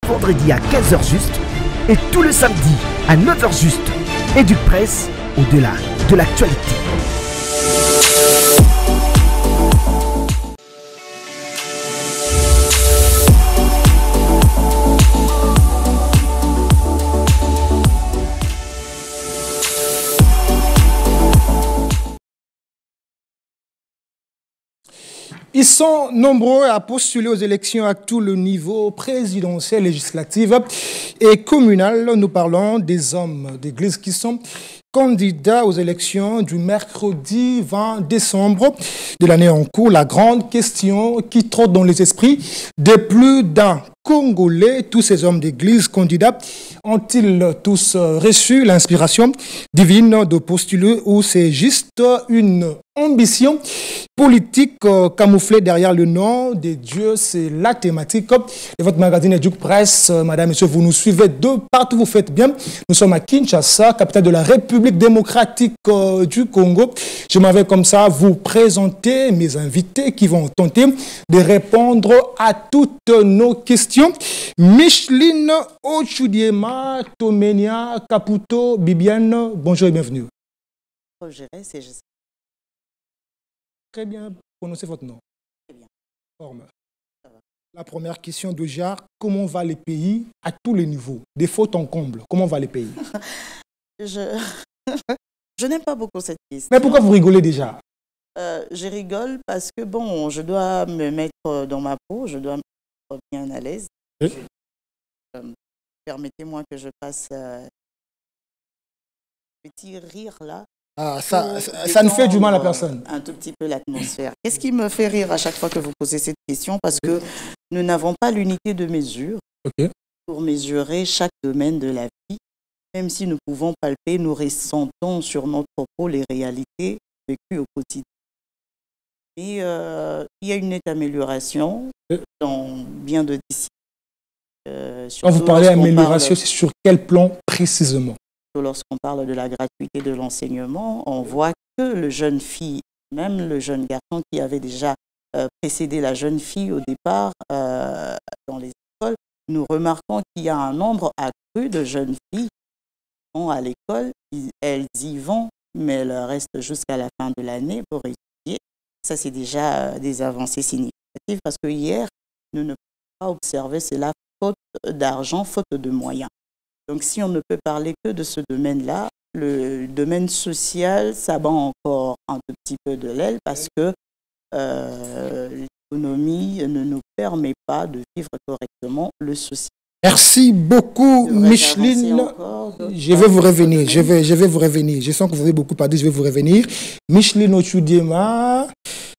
vendredi à 15h juste et tout le samedi à 9h juste. Éduc Presse, au-delà de l'actualité. Ils sont nombreux à postuler aux élections à tout le niveau présidentiel, législatif et communal. Nous parlons des hommes d'église qui sont candidats aux élections du mercredi 20 décembre de l'année en cours. La grande question qui trotte dans les esprits de plus d'un Congolais, tous ces hommes d'église candidats, ont-ils tous reçu l'inspiration divine de postuler ou c'est juste une ambition politique camouflée derrière le nom de Dieu? C'est la thématique de votre magazine Éduc Presse. Madame, Monsieur, vous nous suivez de partout, vous faites bien. Nous sommes à Kinshasa, capitale de la République démocratique du Congo. Je m'en vais comme ça vous présenter mes invités qui vont tenter de répondre à toutes nos questions. Micheline Ochudiema, Tomenia, Caputo, Bibiane, bonjour et bienvenue. Très bien, prononcez votre nom. Très bien. Forme. La première question de Jarre, comment va les pays à tous les niveaux? Des fautes en comble, comment va les pays? Je n'aime pas beaucoup cette question. Mais pourquoi vous rigolez déjà? Je rigole parce que, bon, je dois me mettre dans ma peau, je dois me mettre bien à l'aise. Oui. Permettez-moi que je passe un petit rire là. Ah, ça ne fait du mal à personne. Un tout petit peu l'atmosphère. Qu'est-ce qui me fait rire à chaque fois que vous posez cette question? Parce que nous n'avons pas l'unité de mesure pour mesurer chaque domaine de la vie. Même si nous pouvons palper, nous ressentons sur notre peau les réalités vécues au quotidien. Et il y a une nette amélioration dans bien de disciplines. Quand vous parlez d'amélioration, c'est sur quel plan précisément? Lorsqu'on parle de la gratuité de l'enseignement, on voit que le jeune fille, même le jeune garçon qui avait déjà précédé la jeune fille au départ dans les écoles, nous remarquons qu'il y a un nombre accru de jeunes filles qui vont à l'école, elles y vont, mais elles restent jusqu'à la fin de l'année pour étudier. Ça, c'est déjà des avancées significatives parce que hier, nous ne pouvons pas observer, c'est la faute d'argent, faute de moyens. Donc, si on ne peut parler que de ce domaine-là, le domaine social, ça bat encore un tout petit peu de l'aile parce que l'économie ne nous permet pas de vivre correctement le social. Merci beaucoup, Micheline. Je vais vous revenir. Je vais vous revenir. Je sens que vous avez beaucoup parlé. Je vais vous revenir. Micheline Ochudiema.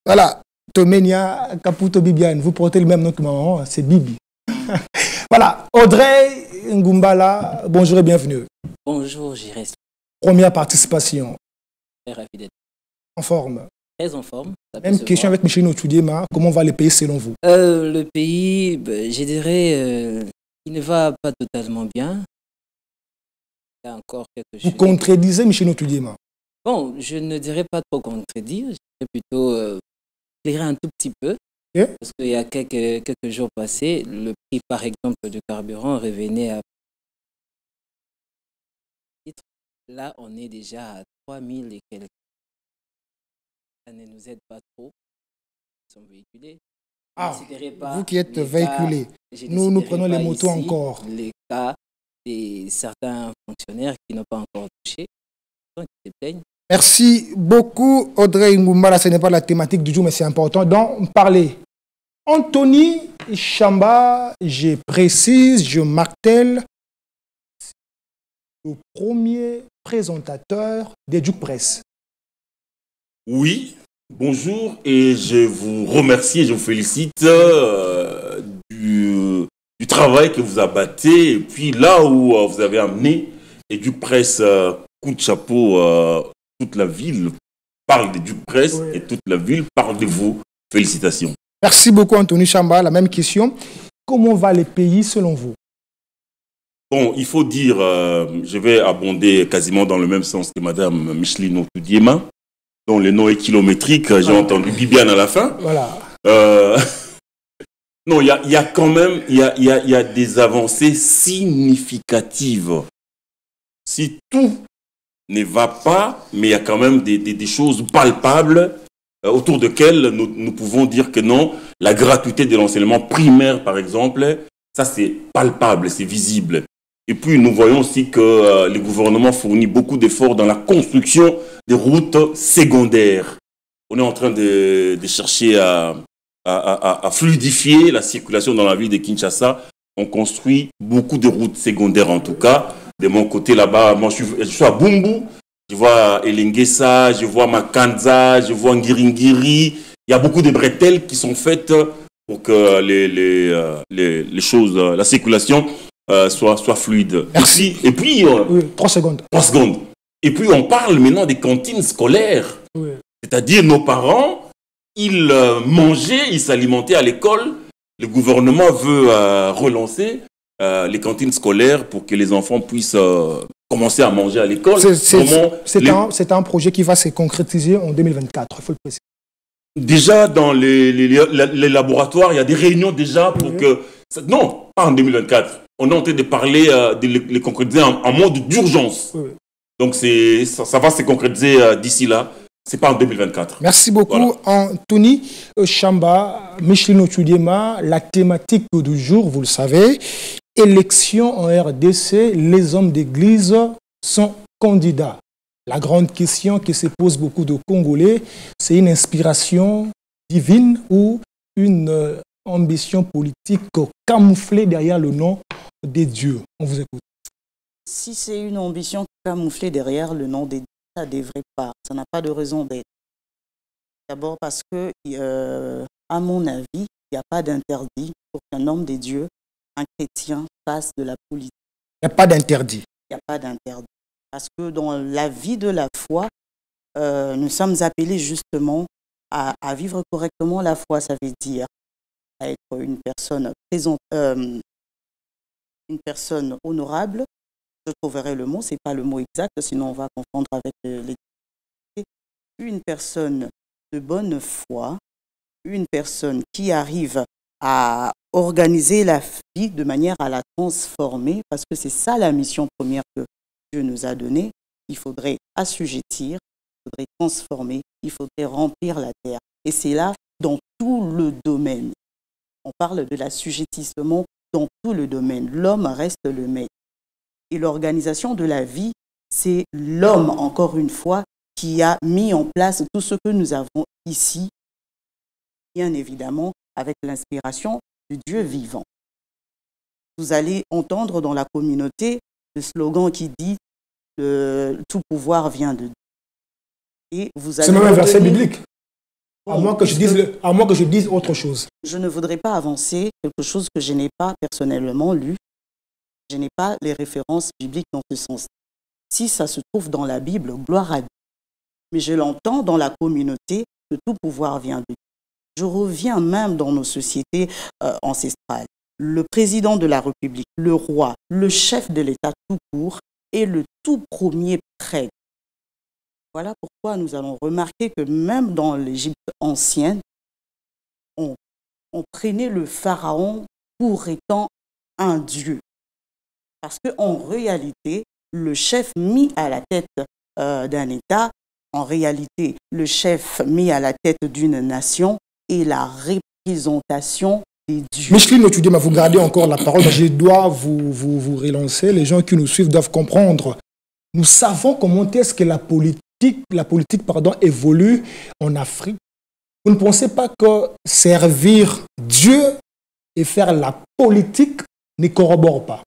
Voilà. Tomenia, Caputo, Bibiane. Vous portez le même nom que maman. C'est Bibi. Voilà. Audrey Ngumbala. Bonjour et bienvenue. Bonjour, j'y reste. Première participation. Très ravi d'être en forme. Très en forme. Même question avec Micheline Ochudiema. Comment va le pays selon vous? Le pays, je dirais, il ne va pas totalement bien. Il y a encore quelque chose. Vous contredisez Micheline Ochudiema? Bon, je ne dirais pas trop contredire. Je dirais plutôt éclairer un tout petit peu. Parce qu'il y a quelques jours passés, le prix, par exemple, du carburant revenait à... Là, on est déjà à 3000 et quelques. Ça ne nous aide pas trop. Nous sommes véhiculés. Ah, vous qui êtes véhiculés. Nous prenons les motos encore. Les cas de certains fonctionnaires qui n'ont pas encore touché. Donc, ils se plaignent. Merci beaucoup, Audrey Ngumbala. Ce n'est pas la thématique du jour, mais c'est important d'en parler. Anthony Chamba, je précise, je martèle, le premier présentateur d'Éduc Presse. Oui, bonjour et je vous remercie et je vous félicite du travail que vous abattez. Et puis là où vous avez amené Éduc Presse, coup de chapeau, toute la ville parle d'Éduc Presse et toute la ville parle de vous. Félicitations. Merci beaucoup, Anthony Chamba. La même question. Comment va le pays selon vous? Bon, il faut dire, je vais abonder quasiment dans le même sens que Madame Micheline Ochudiema, dont le nom est kilométrique. J'ai entendu Bibiane à la fin. Voilà. Non, il y a quand même il y a des avancées significatives. Si tout ne va pas, mais il y a quand même des choses palpables autour desquelles nous pouvons dire que non, la gratuité de l'enseignement primaire, par exemple, ça c'est palpable, c'est visible. Et puis nous voyons aussi que le gouvernement fournit beaucoup d'efforts dans la construction des routes secondaires. On est en train de chercher à fluidifier la circulation dans la ville de Kinshasa. On construit beaucoup de routes secondaires en tout cas. De mon côté là-bas, moi je suis à Bumbu, je vois Elengesa, je vois Makanza, je vois Ngiringiri. Il y a beaucoup de bretelles qui sont faites pour que les choses, la circulation soit fluide. Merci. Et puis, 3 secondes. 3 secondes. Et puis on parle maintenant des cantines scolaires. Oui. C'est-à-dire nos parents, ils mangeaient, ils s'alimentaient à l'école. Le gouvernement veut relancer les cantines scolaires pour que les enfants puissent commencer à manger à l'école. C'est un projet qui va se concrétiser en 2024, il faut le préciser. Déjà dans les laboratoires, il y a des réunions déjà pour que... Non, pas en 2024. On est en train de parler, de les concrétiser en mode d'urgence. Oui. Donc ça va se concrétiser d'ici là. C'est pas en 2024. Merci beaucoup, voilà. Anthony Chamba, Micheline Otudiema. La thématique du jour, vous le savez, élection en RDC, les hommes d'église sont candidats. La grande question qui se pose beaucoup de Congolais, c'est une inspiration divine ou une ambition politique camouflée derrière le nom des dieux. On vous écoute. Si c'est une ambition camouflée derrière le nom des dieux, ça ne devrait pas. Ça n'a pas de raison d'être. D'abord parce que, à mon avis, il n'y a pas d'interdit pour qu'un homme des dieux, un chrétien, fasse de la politique. Il n'y a pas d'interdit. Il n'y a pas d'interdit. Parce que dans la vie de la foi, nous sommes appelés justement à vivre correctement la foi. Ça veut dire à être une personne présente, une personne honorable. Je trouverai le mot, ce n'est pas le mot exact, sinon on va confondre avec les... Une personne de bonne foi, une personne qui arrive à organiser la vie de manière à la transformer, parce que c'est ça la mission première que Dieu nous a donnée. Il faudrait assujettir, il faudrait transformer, il faudrait remplir la terre. Et c'est là, dans tout le domaine. On parle de l'assujettissement dans tout le domaine. L'homme reste le maître. Et l'organisation de la vie, c'est l'homme, encore une fois, qui a mis en place tout ce que nous avons ici, bien évidemment, avec l'inspiration du Dieu vivant. Vous allez entendre dans la communauté le slogan qui dit « Tout pouvoir vient de Dieu ». C'est même un verset biblique. À moins que je dise autre chose. Je ne voudrais pas avancer quelque chose que je n'ai pas personnellement lu. Je n'ai pas les références bibliques dans ce sens. Si ça se trouve dans la Bible, gloire à Dieu. Mais je l'entends dans la communauté que tout pouvoir vient de Dieu. Je reviens même dans nos sociétés ancestrales. Le président de la République, le roi, le chef de l'État tout court est le tout premier prêtre. Voilà pourquoi nous allons remarquer que même dans l'Égypte ancienne, on prenait le pharaon pour étant un dieu. Parce qu'en réalité, le chef mis à la tête d'un État, en réalité, le chef mis à la tête d'une nation est la représentation des dieux. Micheline Otudiema, vous gardez encore la parole. Je dois vous relancer. Les gens qui nous suivent doivent comprendre. Nous savons comment est-ce que la politique évolue en Afrique. Vous ne pensez pas que servir Dieu et faire la politique ne corrobore pas,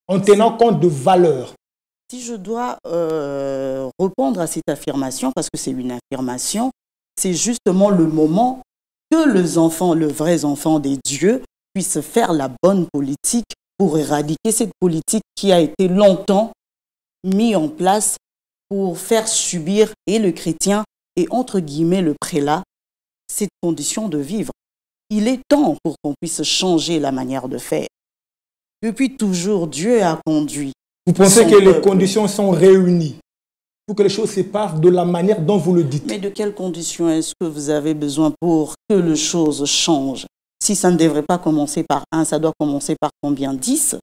en tenant compte de valeurs? Si je dois répondre à cette affirmation, parce que c'est une affirmation, c'est justement le moment que les enfants, les vrais enfants des dieux, puissent faire la bonne politique pour éradiquer cette politique qui a été longtemps mise en place pour faire subir et le chrétien et entre guillemets le prélat cette condition de vivre. Il est temps pour qu'on puisse changer la manière de faire. Depuis toujours, Dieu a conduit. Vous pensez que les conditions sont réunies pour que les choses se passent de la manière dont vous le dites? Mais de quelles conditions est-ce que vous avez besoin pour que les choses changent? Si ça ne devrait pas commencer par 1, ça doit commencer par combien? 10?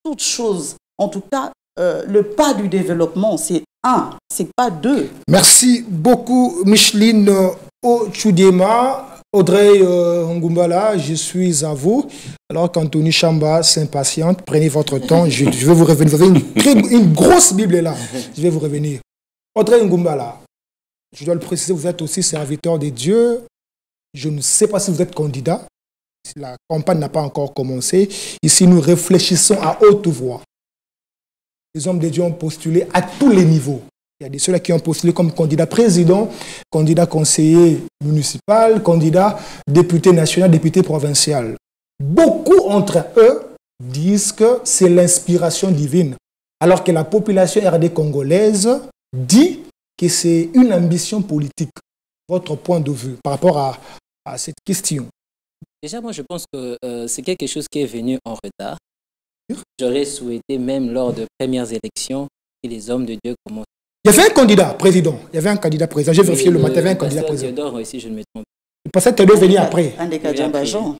Toute chose, en tout cas, le pas du développement, c'est 1, c'est pas 2. Merci beaucoup, Micheline Ochoudema. Audrey Ngumbala, je suis à vous. Alors qu'Anthony Chamba s'impatiente, prenez votre temps, je vais vous revenir. Vous avez une grosse Bible là, je vais vous revenir. Audrey Ngumbala, je dois le préciser, vous êtes aussi serviteur de Dieu. Je ne sais pas si vous êtes candidat. La campagne n'a pas encore commencé. Ici, nous réfléchissons à haute voix. Les hommes de Dieu ont postulé à tous les niveaux. Il y a des ceux-là qui ont postulé comme candidat président, candidat conseiller municipal, candidat député national, député provincial. Beaucoup d'entre eux disent que c'est l'inspiration divine, alors que la population RD congolaise dit que c'est une ambition politique. Votre point de vue par rapport à cette question? Déjà, moi, je pense que c'est quelque chose qui est venu en retard. J'aurais souhaité, même lors de premières élections, que les hommes de Dieu commencent. Il y avait un candidat président. Il y avait un candidat président. J'ai vérifié le matin, il y avait un candidat président. Théodore, si je ne me trompe. Le pasteur Théodore venait après. Un des Kadjabajan.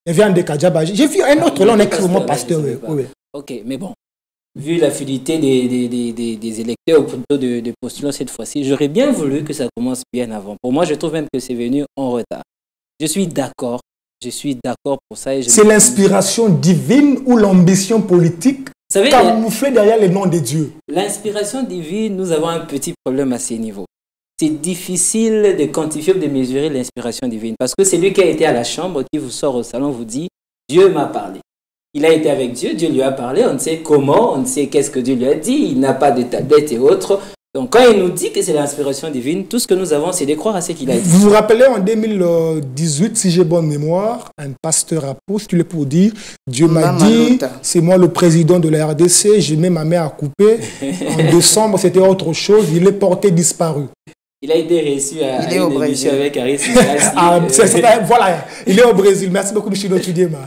Il y avait un des Kadjabajan. J'ai vu un autre, là, on écrit vraiment pasteur. Oui. Ok, mais bon, vu la fidélité des électeurs, ou plutôt de postulants cette fois-ci, j'aurais bien voulu que ça commence bien avant. Pour moi, je trouve même que c'est venu en retard. Je suis d'accord pour ça. C'est l'inspiration divine ou l'ambition politique camouflée derrière les noms de Dieu? L'inspiration divine, nous avons un petit problème à ces niveaux. C'est difficile de quantifier ou de mesurer l'inspiration divine. Parce que celui qui a été à la chambre, qui vous sort au salon, vous dit « Dieu m'a parlé ». Il a été avec Dieu, Dieu lui a parlé, on ne sait comment, on ne sait qu'est-ce que Dieu lui a dit, il n'a pas de tablette et autres. Donc quand il nous dit que c'est l'inspiration divine, tout ce que nous avons, c'est de croire à ce qu'il a dit. Vous vous rappelez, en 2018, si j'ai bonne mémoire, un pasteur a postulé pour dire « Dieu m'a dit, c'est moi le président de la RDC, j'ai mis ma main à couper. » En décembre, c'était autre chose, il est porté disparu. Il a été reçu à une émission avec Aris. Voilà, il est au Brésil. Merci beaucoup, Michel Ochoudema.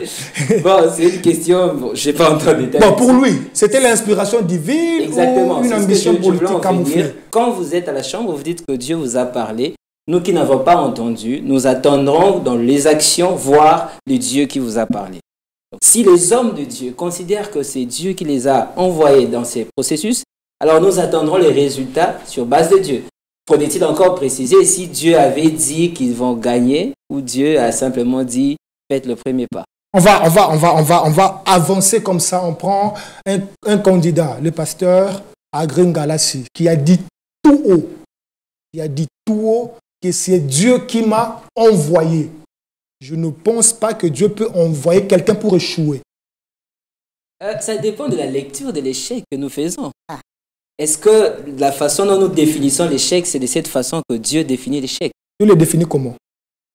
Bon, c'est une question, bon, je n'ai pas entendu. Bon, pour lui, c'était l'inspiration divine. Exactement. Ou une ambition politique camouflée? Quand vous êtes à la chambre, vous dites que Dieu vous a parlé. Nous qui n'avons pas entendu, nous attendrons dans les actions voir le Dieu qui vous a parlé. Donc, si les hommes de Dieu considèrent que c'est Dieu qui les a envoyés dans ces processus, alors nous attendrons les résultats sur base de Dieu. Faudrait-il encore préciser si Dieu avait dit qu'ils vont gagner ou Dieu a simplement dit faites le premier pas? On va avancer comme ça. On prend un candidat, le pasteur Agrin Galassi, qui a dit tout haut. Il a dit tout haut que c'est Dieu qui m'a envoyé. Je ne pense pas que Dieu peut envoyer quelqu'un pour échouer. Ça dépend de la lecture de l'échec que nous faisons. Est-ce que la façon dont nous définissons l'échec, c'est de cette façon que Dieu définit l'échec? Dieu le définit comment?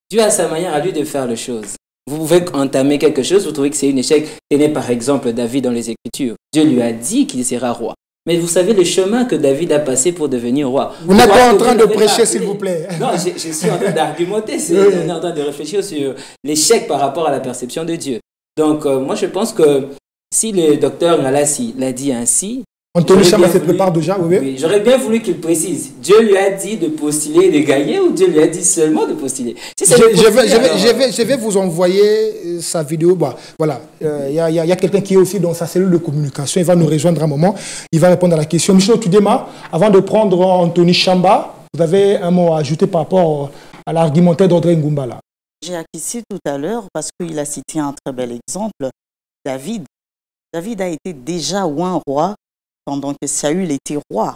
Dieu a sa manière à lui de faire les choses. Vous pouvez entamer quelque chose, vous trouvez que c'est un échec. Tenez par exemple David dans les Écritures. Dieu lui a dit qu'il sera roi. Mais vous savez le chemin que David a passé pour devenir roi. Vous n'êtes pas en train de prêcher, s'il vous plaît. Non, je suis en train d'argumenter. On est en train de réfléchir sur l'échec par rapport à la perception de Dieu. Donc, moi, je pense que si le docteur Ngalassi l'a dit ainsi, Anthony Chamba se prépare déjà, oui. J'aurais bien voulu qu'il précise. Dieu lui a dit de postuler et de gagner ou Dieu lui a dit seulement de postuler? Je vais vous envoyer sa vidéo. Bah, voilà, il y a quelqu'un qui est aussi dans sa cellule de communication. Il va nous rejoindre un moment. Il va répondre à la question. Michel Ochoudema, avant de prendre Anthony Chamba, vous avez un mot à ajouter par rapport à l'argumentaire d'Audrey Ngumbala? J'ai acquis tout à l'heure parce qu'il a cité un très bel exemple. David. David a été déjà un roi pendant que Saül était roi.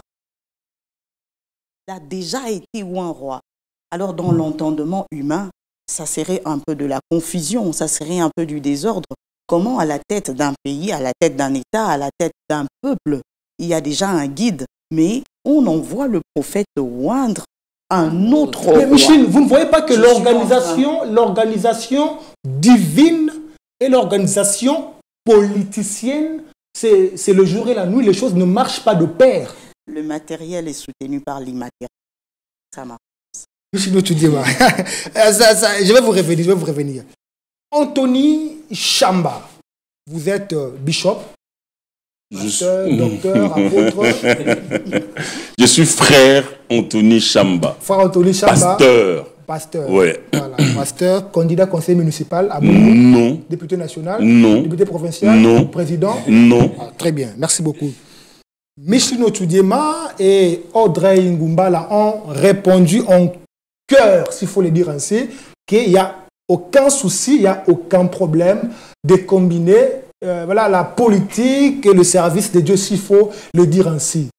Il a déjà été un roi. Alors dans l'entendement humain, ça serait un peu de la confusion, ça serait un peu du désordre. Comment à la tête d'un pays, à la tête d'un État, à la tête d'un peuple, il y a déjà un guide, mais on envoie le prophète oindre un autre roi. Mais Michel, vous ne voyez pas que l'organisation divine et l'organisation politicienne, c'est le jour et la nuit, les choses ne marchent pas de pair. Le matériel est soutenu par l'immatériel. Ça marche. Je vais vous revenir. Anthony Chamba, vous êtes bishop, pasteur, docteur, apôtre. Je suis frère Anthony Chamba. Frère Anthony Chamba. Pasteur. Pasteur. Ouais. Voilà. Pasteur, candidat conseiller municipal à Boulou. Non. Député national. Non. Député provincial. Non. Président. Non. Ah, très bien, merci beaucoup. Michelino Tudiema et Audrey Ngumbala ont répondu en cœur, s'il faut le dire ainsi, qu'il n'y a aucun souci, il n'y a aucun problème de combiner la politique et le service de Dieu, s'il faut le dire ainsi.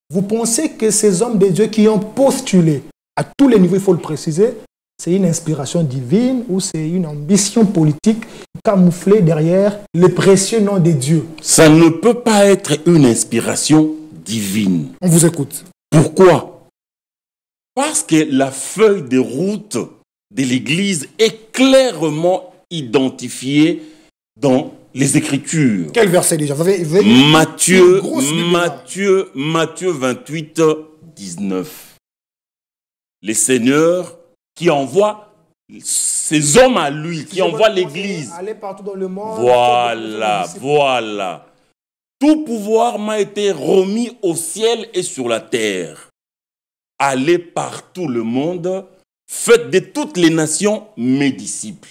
Vous pensez que ces hommes de Dieu qui ont postulé à tous les niveaux, il faut le préciser, c'est une inspiration divine ou c'est une ambition politique camouflée derrière le précieux nom de Dieu? Ça ne peut pas être une inspiration divine. On vous écoute. Pourquoi? Parce que la feuille de route de l'Église est clairement identifiée dans les Écritures. Quel verset déjà? Matthieu 28, 19. Les seigneurs qui envoient ces hommes à lui, qui envoient l'Église. Aller partout dans le monde. Voilà. Tout pouvoir m'a été remis au ciel et sur la terre. Allez partout le monde, faites de toutes les nations mes disciples,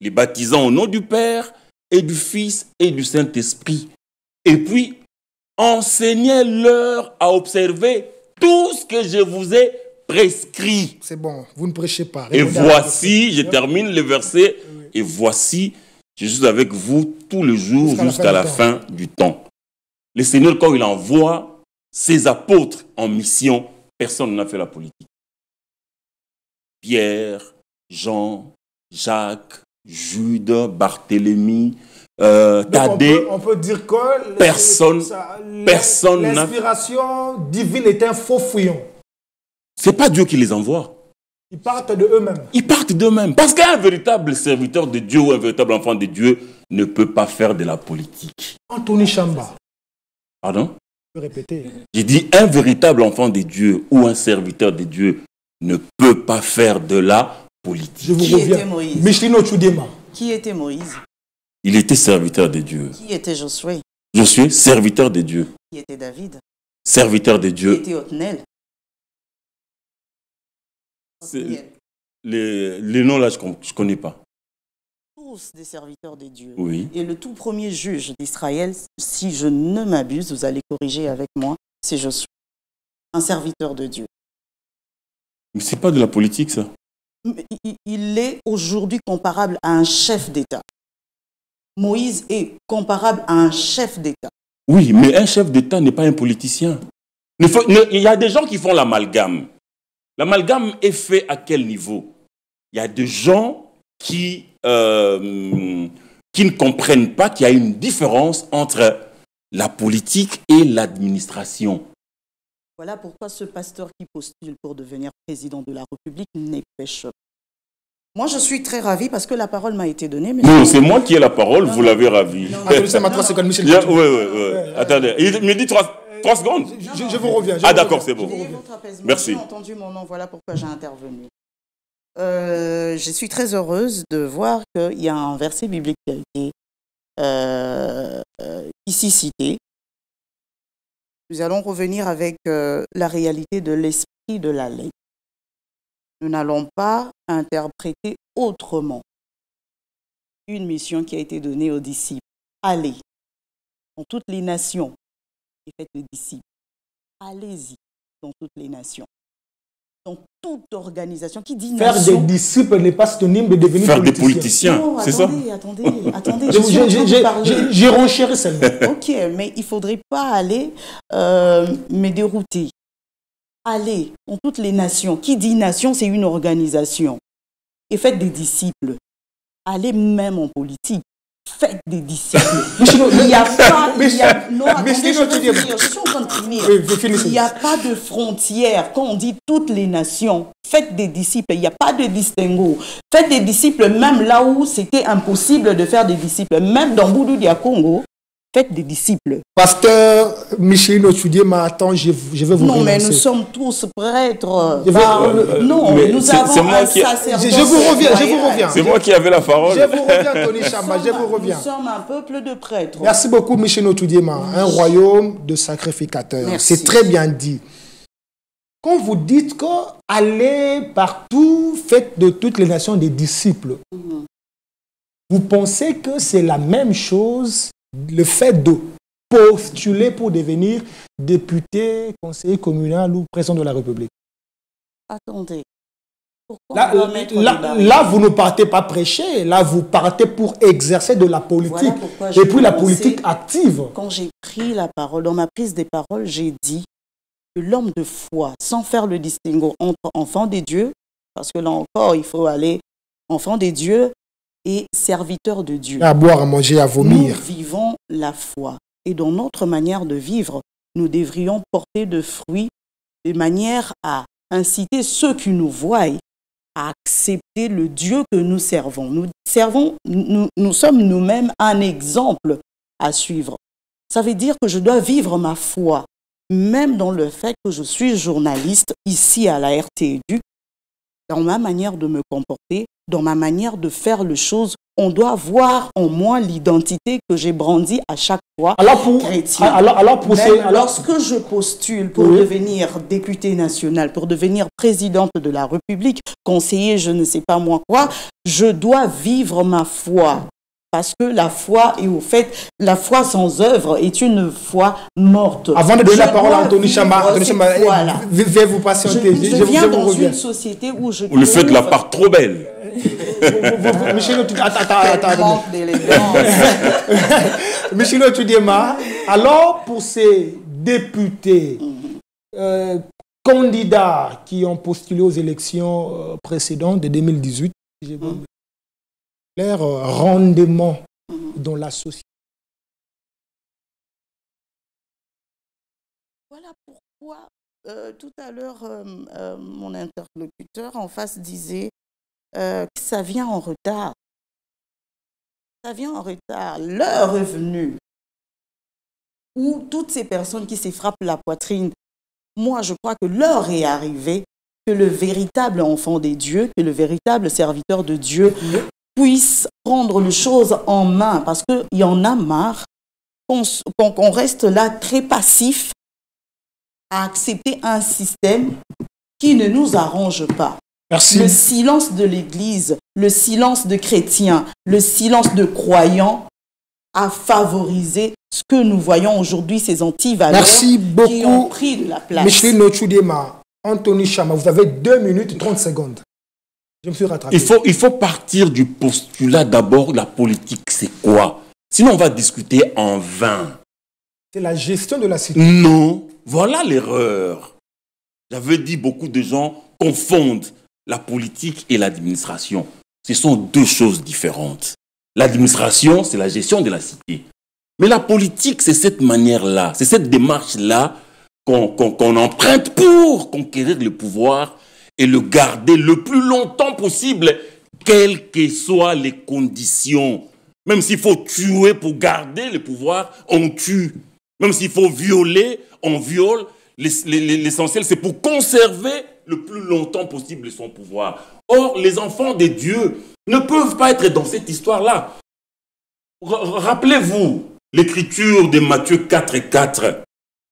les baptisant au nom du Père et du Fils et du Saint-Esprit. Et puis, enseignez-leur à observer tout ce que je vous ai prescrit. C'est bon, vous ne prêchez pas. Et voici, je termine le verset, et voici, je suis avec vous tous les jours jusqu'à la fin du temps. Le Seigneur, quand il envoie ses apôtres en mission, personne n'a fait la politique. Pierre, Jean, Jacques, Jude, Barthélemy, Thaddée. On peut dire que personne n'a. L'inspiration divine est un faux fouillon. C'est pas Dieu qui les envoie. Ils partent de eux-mêmes. Ils partent d'eux-mêmes. Parce qu'un véritable serviteur de Dieu ou un véritable enfant de Dieu ne peut pas faire de la politique. Anthony Chamba. Pardon? Je peux répéter. J'ai dit un véritable enfant de Dieu ou un serviteur de Dieu ne peut pas faire de la politique. Je vous Qui reviens. était Moïse? Michelino Tudiema. Qui était Moïse? Il était serviteur de Dieu. Qui était Josué? Je suis serviteur de Dieu. Qui était David? Serviteur de Qui Dieu. était Otniel? Les noms là, je ne connais pas. Tous des serviteurs de Dieu. Oui. Et le tout premier juge d'Israël, si je ne m'abuse, vous allez corriger avec moi, c'est Josué, un serviteur de Dieu. Mais ce n'est pas de la politique, ça. Il est aujourd'hui comparable à un chef d'État. Moïse est comparable à un chef d'État. Oui, mais un chef d'État n'est pas un politicien. Il y a des gens qui font l'amalgame. L'amalgame est fait à quel niveau? Il y a des gens qui ne comprennent pas qu'il y a une différence entre la politique et l'administration. Voilà pourquoi ce pasteur qui postule pour devenir président de la République n'est pécheur. Moi, je suis très ravie parce que la parole m'a été donnée. Mais non, c'est moi qui ai la parole, vous l'avez ravie. Attendez, il me dit 3 secondes. Je vous reviens. D'accord, c'est bon. Merci. J'ai entendu mon nom, voilà pourquoi j'ai intervenu. Je suis très heureuse de voir qu'il y a un verset biblique qui a été ici cité. Nous allons revenir avec la réalité de l'esprit de la lettre. Nous n'allons pas interpréter autrement une mission qui a été donnée aux disciples. Allez dans toutes les nations et faites les disciples. Allez-y dans toutes les nations. Dans toute organisation qui dit faire nation. des disciples n'est pas synonyme de devenir faire des politiciens. Non, c'est ça? Attendez. J'ai renchéri celle-là. Ok, mais il ne faudrait pas aller me dérouter. Allez dans toutes les nations. Qui dit nation, c'est une organisation. Et faites des disciples. Allez même en politique. Faites des disciples. Il n'y a pas... Je suis en train de finir. Il n'y a pas de frontières. Quand on dit toutes les nations, faites des disciples. Il n'y a pas de distinguo. Faites des disciples même là où c'était impossible de faire des disciples. Même dans Boudou dia Congo, faites des disciples. Pasteur Michelino Tudiema, attends, je vais vous relancer. Non, mais nous sommes tous prêtres. Non, mais nous avons un sacerdoce. Je vous reviens. C'est moi qui avais la parole. Je vous reviens, Tony Chamba, je vous reviens. Nous sommes un peuple de prêtres. Merci beaucoup, Michelino Tudiema. Un royaume de sacrificateurs. C'est très bien dit. quand vous dites que allez partout, faites de toutes les nations des disciples, vous pensez que c'est la même chose, le fait de postuler pour devenir député, conseiller communal ou président de la République? Attendez. Là, vous ne partez pas prêcher, là, vous partez pour exercer de la politique, et puis la politique active. Quand j'ai pris la parole, dans ma prise des paroles, j'ai dit que l'homme de foi, sans faire le distinguo entre enfants des dieux, parce que là encore, il faut aller enfant des dieux et serviteur de Dieu. À boire, à manger, à vomir. Nous vivons la foi. Et dans notre manière de vivre, nous devrions porter de fruits de manière à inciter ceux qui nous voient à accepter le Dieu que nous servons. Nous sommes nous-mêmes un exemple à suivre. Ça veut dire que je dois vivre ma foi, même dans le fait que je suis journaliste ici à la RT-Éduc, dans ma manière de me comporter, dans ma manière de faire les choses. On doit voir en moi l'identité que j'ai brandie à chaque fois chrétien. Lorsque je postule pour devenir député national, pour devenir présidente de la République, conseiller, je ne sais pas moi quoi, je dois vivre ma foi. Parce que la foi, et au fait, la foi sans œuvre est une foi morte. Avant de donner la parole à Anthony Chama, veuillez vous patienter. Je viens dans une société où je... Vous le faites la part trop belle. Michel, Michel Tudema, alors pour ces députés, candidats qui ont postulé aux élections précédentes de 2018, leur rendement dans la société. Voilà pourquoi tout à l'heure mon interlocuteur en face disait que ça vient en retard. Ça vient en retard. L'heure est venue où toutes ces personnes qui se frappent la poitrine, moi je crois que l'heure est arrivée que le véritable enfant des dieux, que le véritable serviteur de Dieu puisse prendre les choses en main, parce qu'il y en a marre qu'on reste là très passif à accepter un système qui ne nous arrange pas. Merci. Le silence de l'Église, le silence de chrétiens, le silence de croyants a favorisé ce que nous voyons aujourd'hui, ces antivaleurs qui ont pris de la place. Michel Nochudema, Anthony Chama, vous avez 2 minutes 30 secondes. Je me suis rattrapé. Il faut partir du postulat d'abord, la politique, c'est quoi? Sinon, on va discuter en vain. C'est la gestion de la cité. Non, voilà l'erreur. J'avais dit, beaucoup de gens confondent la politique et l'administration. Ce sont 2 choses différentes. L'administration, c'est la gestion de la cité. Mais la politique, c'est cette manière-là, c'est cette démarche-là qu'on emprunte pour conquérir le pouvoir et le garder le plus longtemps possible, quelles que soient les conditions. Même s'il faut tuer pour garder le pouvoir, on tue. Même s'il faut violer, on viole. L'essentiel, c'est pour conserver le plus longtemps possible son pouvoir. Or, les enfants de Dieu ne peuvent pas être dans cette histoire-là. Rappelez-vous l'écriture de Matthieu 4:4.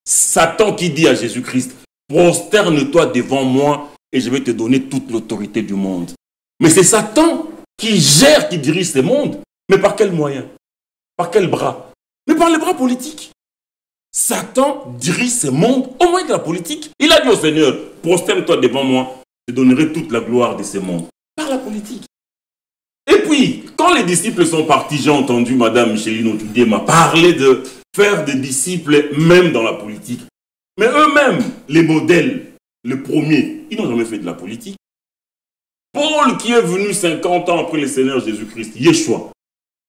Satan qui dit à Jésus-Christ, prosterne-toi devant moi et je vais te donner toute l'autorité du monde. Mais c'est Satan qui gère, qui dirige ce monde. Mais par quel moyen? Par quel bras? Mais par les bras politiques. Satan dirige ce monde au moyen de la politique. Il a dit au Seigneur, prosterne-toi devant moi, je te donnerai toute la gloire de ce monde. Par la politique. Et puis, quand les disciples sont partis, j'ai entendu Madame Micheline Otudier m'a parlé de faire des disciples même dans la politique. Mais eux-mêmes, les modèles, le premier, ils n'ont jamais fait de la politique. Paul qui est venu 50 ans après le Seigneur Jésus-Christ, Yeshua,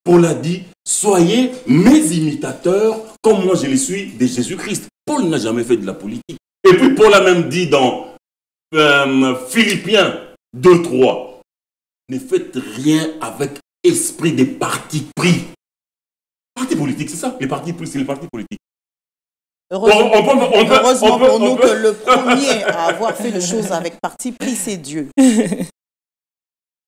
Paul a dit, soyez mes imitateurs comme moi je le suis de Jésus-Christ. Paul n'a jamais fait de la politique. Et puis Paul a même dit dans Philippiens 2:3, ne faites rien avec esprit de parti pris. Parti politique, c'est ça. Les partis pris, c'est les partis politiques. Heureusement pour nous que le premier à avoir fait les choses avec parti pris, c'est Dieu.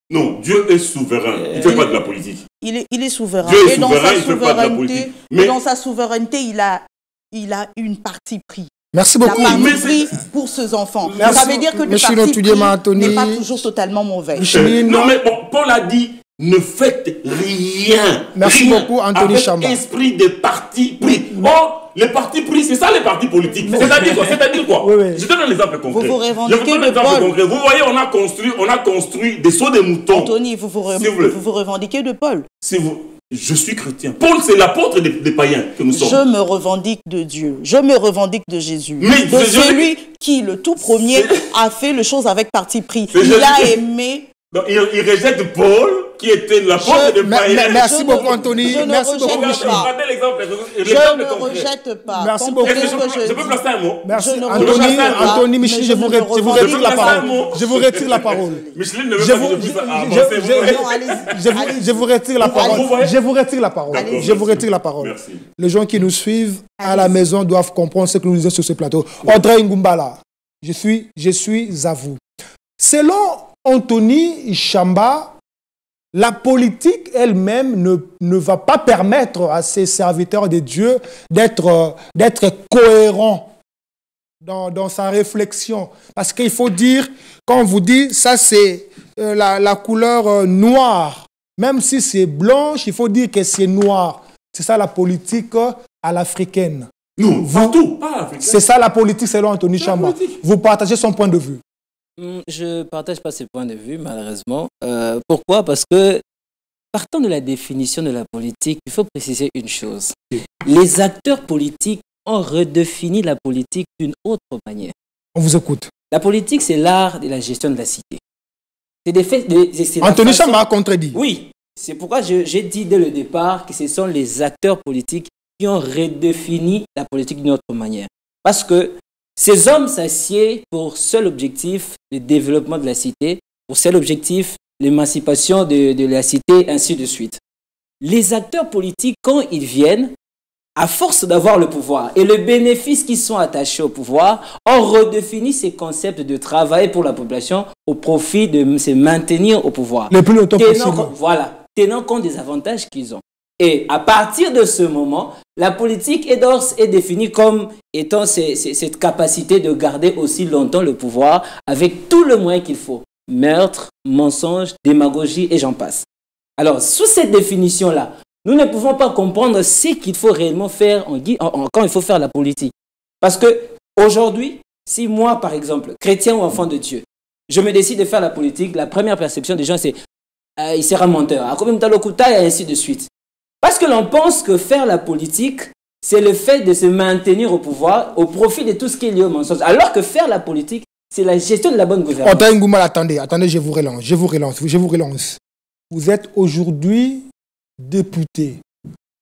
Non, Dieu est souverain. Il ne fait pas de la politique. Il est souverain. Dieu est souverain, il ne fait pas de la politique. Mais dans sa souveraineté, il a une partie pris. Merci La beaucoup. partie pris pour ces enfants. Merci. Ça veut dire que le Micheline parti pris Otudiema Anthony. n'est pas toujours totalement mauvais. Micheline, Non, mais bon, Paul a dit, ne faites rien. Merci rien beaucoup, Anthony avec Chamba. esprit des partis pris. Oh, les partis pris, c'est ça les partis politiques. C'est-à-dire quoi? C'est-à-dire quoi? Oui, oui. Je donne un exemple concret. Vous revendiquez Je vous donne de un exemple Paul. concret. Vous voyez, on a construit des seaux de moutons. Anthony, vous vous revendiquez de Paul. Si vous... Je suis chrétien. Paul, c'est l'apôtre des païens que nous sommes. Je me revendique de Dieu. Je me revendique de Jésus. Mais de celui qui, le tout premier, a fait les choses avec parti pris. Il a aimé. Donc, il rejette Paul, qui était l'apôtre des païens. Merci beaucoup, Anthony. Je ne Merci beaucoup, rejette Micheline. pas. Regardez l'exemple. Je ne rejette pas. Merci Comprenez beaucoup. ce que Je peux placer un mot? Merci. Je ne Anthony, rejette pas, Anthony, mais Micheline, je je vous ne retire la revendique parole. pas. Je vous retire la parole. Micheline ne veut Je pas vous- que je puisse je- avancer. Vous voyez? Non, allez-y. Je vous retire la Vous parole. voyez? Je vous retire la parole. D'accord, Je vous merci. retire la parole. Merci. Les gens qui nous suivent à la maison doivent comprendre ce que nous disons sur ce plateau. André Ngumbala, je suis à vous. Selon Anthony Chamba, la politique elle-même ne va pas permettre à ces serviteurs de Dieu d'être cohérents dans sa réflexion. Parce qu'il faut dire, quand on vous dit, ça c'est la couleur noire, même si c'est blanche, il faut dire que c'est noir. C'est ça la politique à l'africaine. Non, partout, pas l'Afrique. C'est ça la politique selon Anthony Chamba. Vous partagez son point de vue. Je ne partage pas ce point de vue, malheureusement. Pourquoi? Parce que, partant de la définition de la politique, il faut préciser une chose. Les acteurs politiques ont redéfini la politique d'une autre manière. On vous écoute. La politique, c'est l'art de la gestion de la cité. C'est des faits. Anthony Chamba a contredit. Oui, c'est pourquoi j'ai dit dès le départ que ce sont les acteurs politiques qui ont redéfini la politique d'une autre manière. Parce que ces hommes s'assiedent pour seul objectif le développement de la cité, pour seul objectif l'émancipation de la cité, ainsi de suite. Les acteurs politiques, quand ils viennent, à force d'avoir le pouvoir et le bénéfice qui sont attachés au pouvoir, ont redéfini ces concepts de travail pour la population au profit de se maintenir au pouvoir. Le plus longtemps possible. Voilà, tenant compte des avantages qu'ils ont. Et à partir de ce moment, la politique est définie comme étant cette capacité de garder aussi longtemps le pouvoir avec tout le moyen qu'il faut. Meurtre, mensonge, démagogie et j'en passe. Alors, sous cette définition-là, nous ne pouvons pas comprendre ce qu'il faut réellement faire quand il faut faire la politique. Parce que aujourd'hui, si moi, par exemple, chrétien ou enfant de Dieu, je me décide de faire la politique, la première perception des gens, c'est il sera menteur, à combien de temps le coup et ainsi de suite. Parce que l'on pense que faire la politique, c'est le fait de se maintenir au pouvoir au profit de tout ce qui est lié au mensonge. Alors que faire la politique, c'est la gestion de la bonne gouvernance. Anthony Ngumbala, attendez, je vous relance. Vous êtes aujourd'hui député.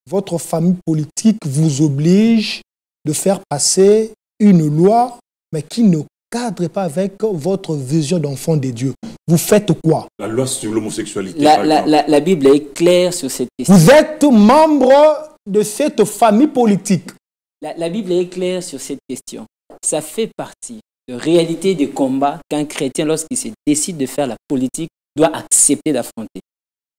Votre famille politique vous oblige de faire passer une loi, mais qui ne cadre pas avec votre vision d'enfant de Dieu. Vous faites quoi? La loi sur l'homosexualité. La Bible est claire sur cette question. Vous êtes membre de cette famille politique. La Bible est claire sur cette question. Ça fait partie de réalité des combats qu'un chrétien, lorsqu'il se décide de faire la politique, doit accepter d'affronter.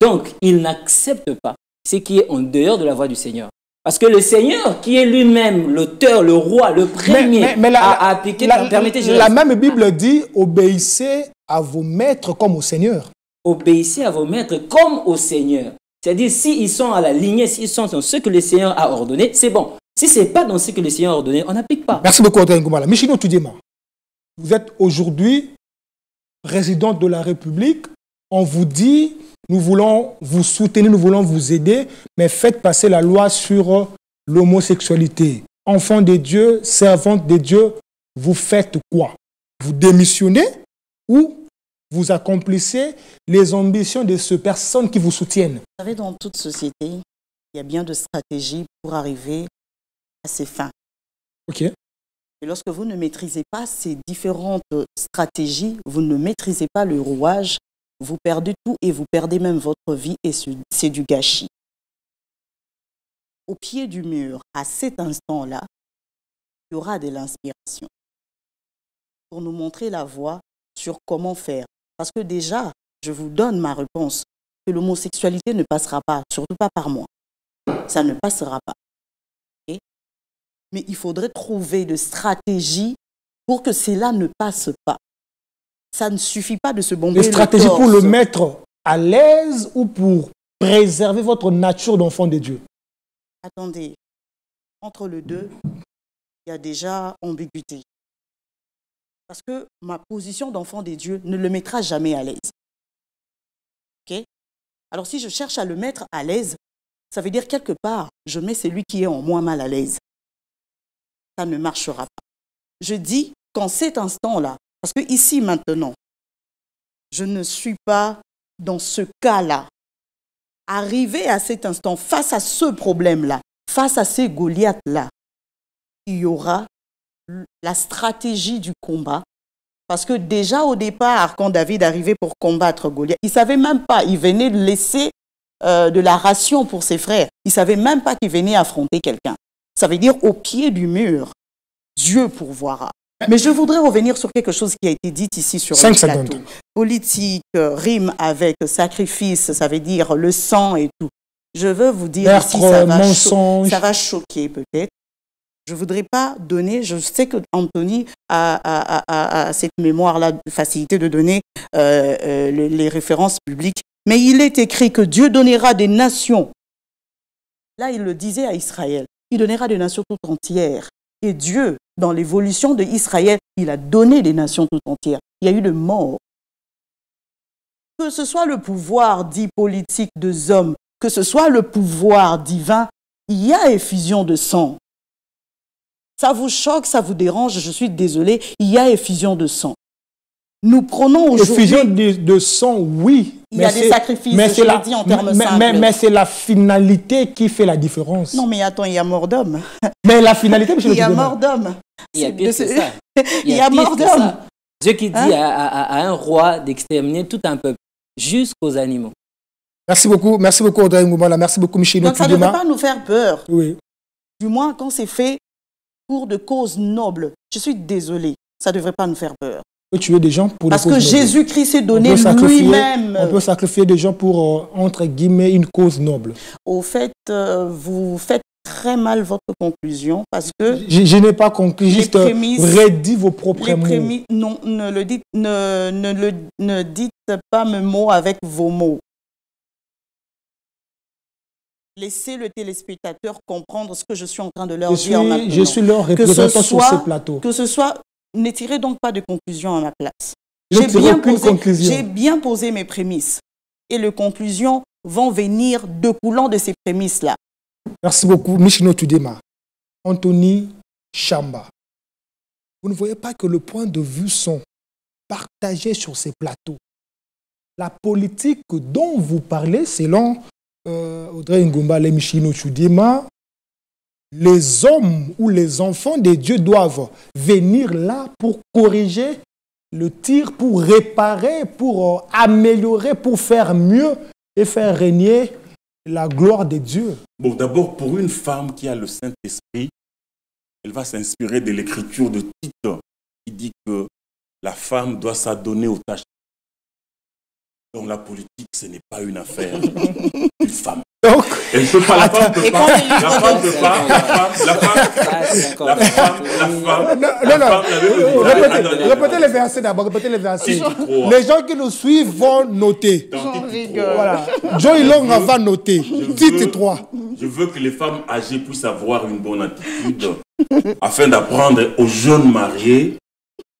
Donc, il n'accepte pas ce qui est en dehors de la voie du Seigneur. Parce que le Seigneur, qui est lui-même l'auteur, le roi, le premier à appliquer... La même Bible dit, obéissez à vos maîtres comme au Seigneur. Obéissez à vos maîtres comme au Seigneur. C'est-à-dire, s'ils sont à la lignée, s'ils sont dans ce que le Seigneur a ordonné, c'est bon. Si ce n'est pas dans ce que le Seigneur a ordonné, on n'applique pas. Merci beaucoup, Anthony Ngumbala. Micheline Otudiema, vous êtes aujourd'hui président de la République. On vous dit, nous voulons vous soutenir, nous voulons vous aider, mais faites passer la loi sur l'homosexualité. Enfant de Dieu, servante de Dieu, vous faites quoi? Vous démissionnez ou vous accomplissez les ambitions de ces personnes qui vous soutiennent? Vous savez, dans toute société, il y a bien de stratégies pour arriver à ses fins. Ok. Et lorsque vous ne maîtrisez pas ces différentes stratégies, vous ne maîtrisez pas le rouage, vous perdez tout et vous perdez même votre vie et c'est du gâchis. Au pied du mur, à cet instant-là, il y aura de l'inspiration pour nous montrer la voie sur comment faire. Parce que déjà, je vous donne ma réponse, que l'homosexualité ne passera pas, surtout pas par moi. Ça ne passera pas. Okay? Mais il faudrait trouver de stratégies pour que cela ne passe pas. Ça ne suffit pas de se bomber Des stratégies le torse. pour le mettre à l'aise ou pour préserver votre nature d'enfant de Dieu? Attendez, entre les deux, il y a déjà ambiguïté. Parce que ma position d'enfant de Dieu ne le mettra jamais à l'aise. Ok? Alors si je cherche à le mettre à l'aise, ça veut dire quelque part, je mets celui qui est en moi mal à l'aise. Ça ne marchera pas. Je dis qu'en cet instant-là, parce que ici maintenant, je ne suis pas dans ce cas-là. Arrivé à cet instant, face à ce problème-là, face à ces Goliaths-là, il y aura la stratégie du combat. Parce que déjà au départ, quand David arrivait pour combattre Goliath, il ne savait même pas, il venait de laisser de la ration pour ses frères. Il ne savait même pas qu'il venait affronter quelqu'un. Ça veut dire au pied du mur, Dieu pourvoira. Mais je voudrais revenir sur quelque chose qui a été dit ici sur le plateau. Politique, rime avec sacrifice, ça veut dire le sang et tout. Je veux vous dire ici, ça va choquer peut-être. Je ne voudrais pas donner, je sais que Anthony a cette mémoire-là, facilité de donner les références publiques, mais il est écrit que Dieu donnera des nations. Là, il le disait à Israël, il donnera des nations tout entières. Et Dieu, dans l'évolution d'Israël, il a donné des nations tout entières. Il y a eu de morts. Que ce soit le pouvoir dit politique des hommes, que ce soit le pouvoir divin, il y a effusion de sang. Ça vous choque, ça vous dérange, je suis désolé, il y a effusion de sang. Nous prenons aujourd'hui... Effusion de sang, oui. Il y a des sacrifices, je l'ai dit en termes simples. Mais c'est la finalité qui fait la différence. Non, mais attends, il y a mort d'homme. Mais la finalité, il y a mort d'homme. Il y a pire que ça. Il y a mort d'homme. Dieu qui dit à un roi d'exterminer tout un peuple, jusqu'aux animaux. Merci beaucoup Audrey Ngoumala, merci beaucoup Michel. Donc ça ne devrait pas nous faire peur. Oui. Du moins, quand c'est fait pour de causes nobles, je suis désolée, ça ne devrait pas nous faire peur. Tuer des gens pour parce que Jésus-Christ s'est donné lui-même. On peut sacrifier des gens pour, entre guillemets, une cause noble. Au fait, vous faites très mal votre conclusion parce que... Je n'ai pas conclu, juste redit vos propres mots. Non, ne dites pas mes mots avec vos mots. Laissez le téléspectateur comprendre ce que je suis en train de leur dire maintenant. Je suis leur représentant sur ce plateau. Que ce soit... Ne tirez donc pas de conclusion à ma place. J'ai bien posé mes prémices. Et les conclusions vont venir découlant de ces prémices-là. Merci beaucoup, Michino Tudema. Anthony Chamba. Vous ne voyez pas que le point de vue sont partagés sur ces plateaux. La politique dont vous parlez, selon Audrey Ngoumala et Michino Tudema, les hommes ou les enfants de Dieu doivent venir là pour corriger le tir, pour réparer, pour améliorer, pour faire mieux et faire régner la gloire de Dieu. Bon, d'abord, pour une femme qui a le Saint-Esprit, elle va s'inspirer de l'écriture de Tite qui dit que la femme doit s'adonner aux tâches. Donc la politique, ce n'est pas une affaire d'une femme. Donc, elle peut pas, la femme ne peut pas. La femme ne peut pas. La femme. Répétez les versets d'abord. Répétez les versets. Les gens qui nous suivent vont noter. Voilà. Joey Long va noter. Titre 3. Je veux que les femmes âgées puissent avoir une bonne attitude afin d'apprendre aux jeunes mariés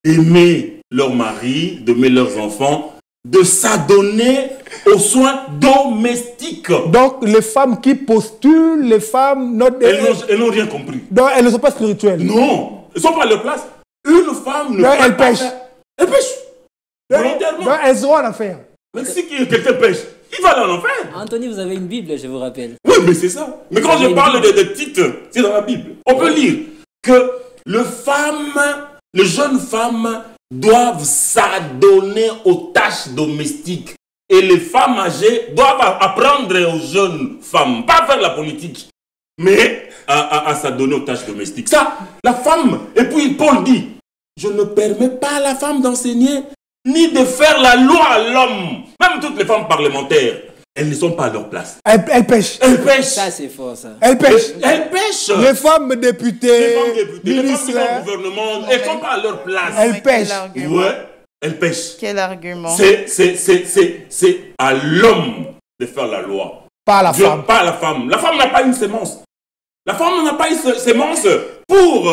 d'aimer leur mari, d'aimer leurs enfants, de s'adonner aux soins domestiques. Donc, les femmes qui postulent, les femmes... Elles n'ont rien compris. Donc, elles ne sont pas spirituelles. Non, elles ne sont pas à leur place. Une femme ne elle pêche. Elle pêche. Volontairement. Donc, elles auront à la faire. Mais si quelqu'un pêche, il va aller en enfer. Anthony, vous avez une Bible, je vous rappelle. Oui, mais c'est ça. Mais quand je parle de titres, c'est dans la Bible. On peut lire que les jeunes femmes doivent s'adonner aux tâches domestiques. Et les femmes âgées doivent apprendre aux jeunes femmes, pas faire la politique, mais à s'adonner aux tâches domestiques. Ça, la femme, et puis Paul dit, je ne permets pas à la femme d'enseigner, ni de faire la loi à l'homme. Même toutes les femmes parlementaires. elles ne sont pas à leur place. Elles pêchent. Elles pêchent. Ça, c'est fort, ça. Elles pêchent. Elles pêchent. Les femmes députées, Les femmes qui ministres, sont au gouvernement, elles ne sont pas à leur place. elles pêchent. Ouais, elles pêchent. Quel argument? C'est à l'homme de faire la loi. Pas à la femme. Pas à la femme. La femme n'a pas une sémence. La femme n'a pas une sémence pour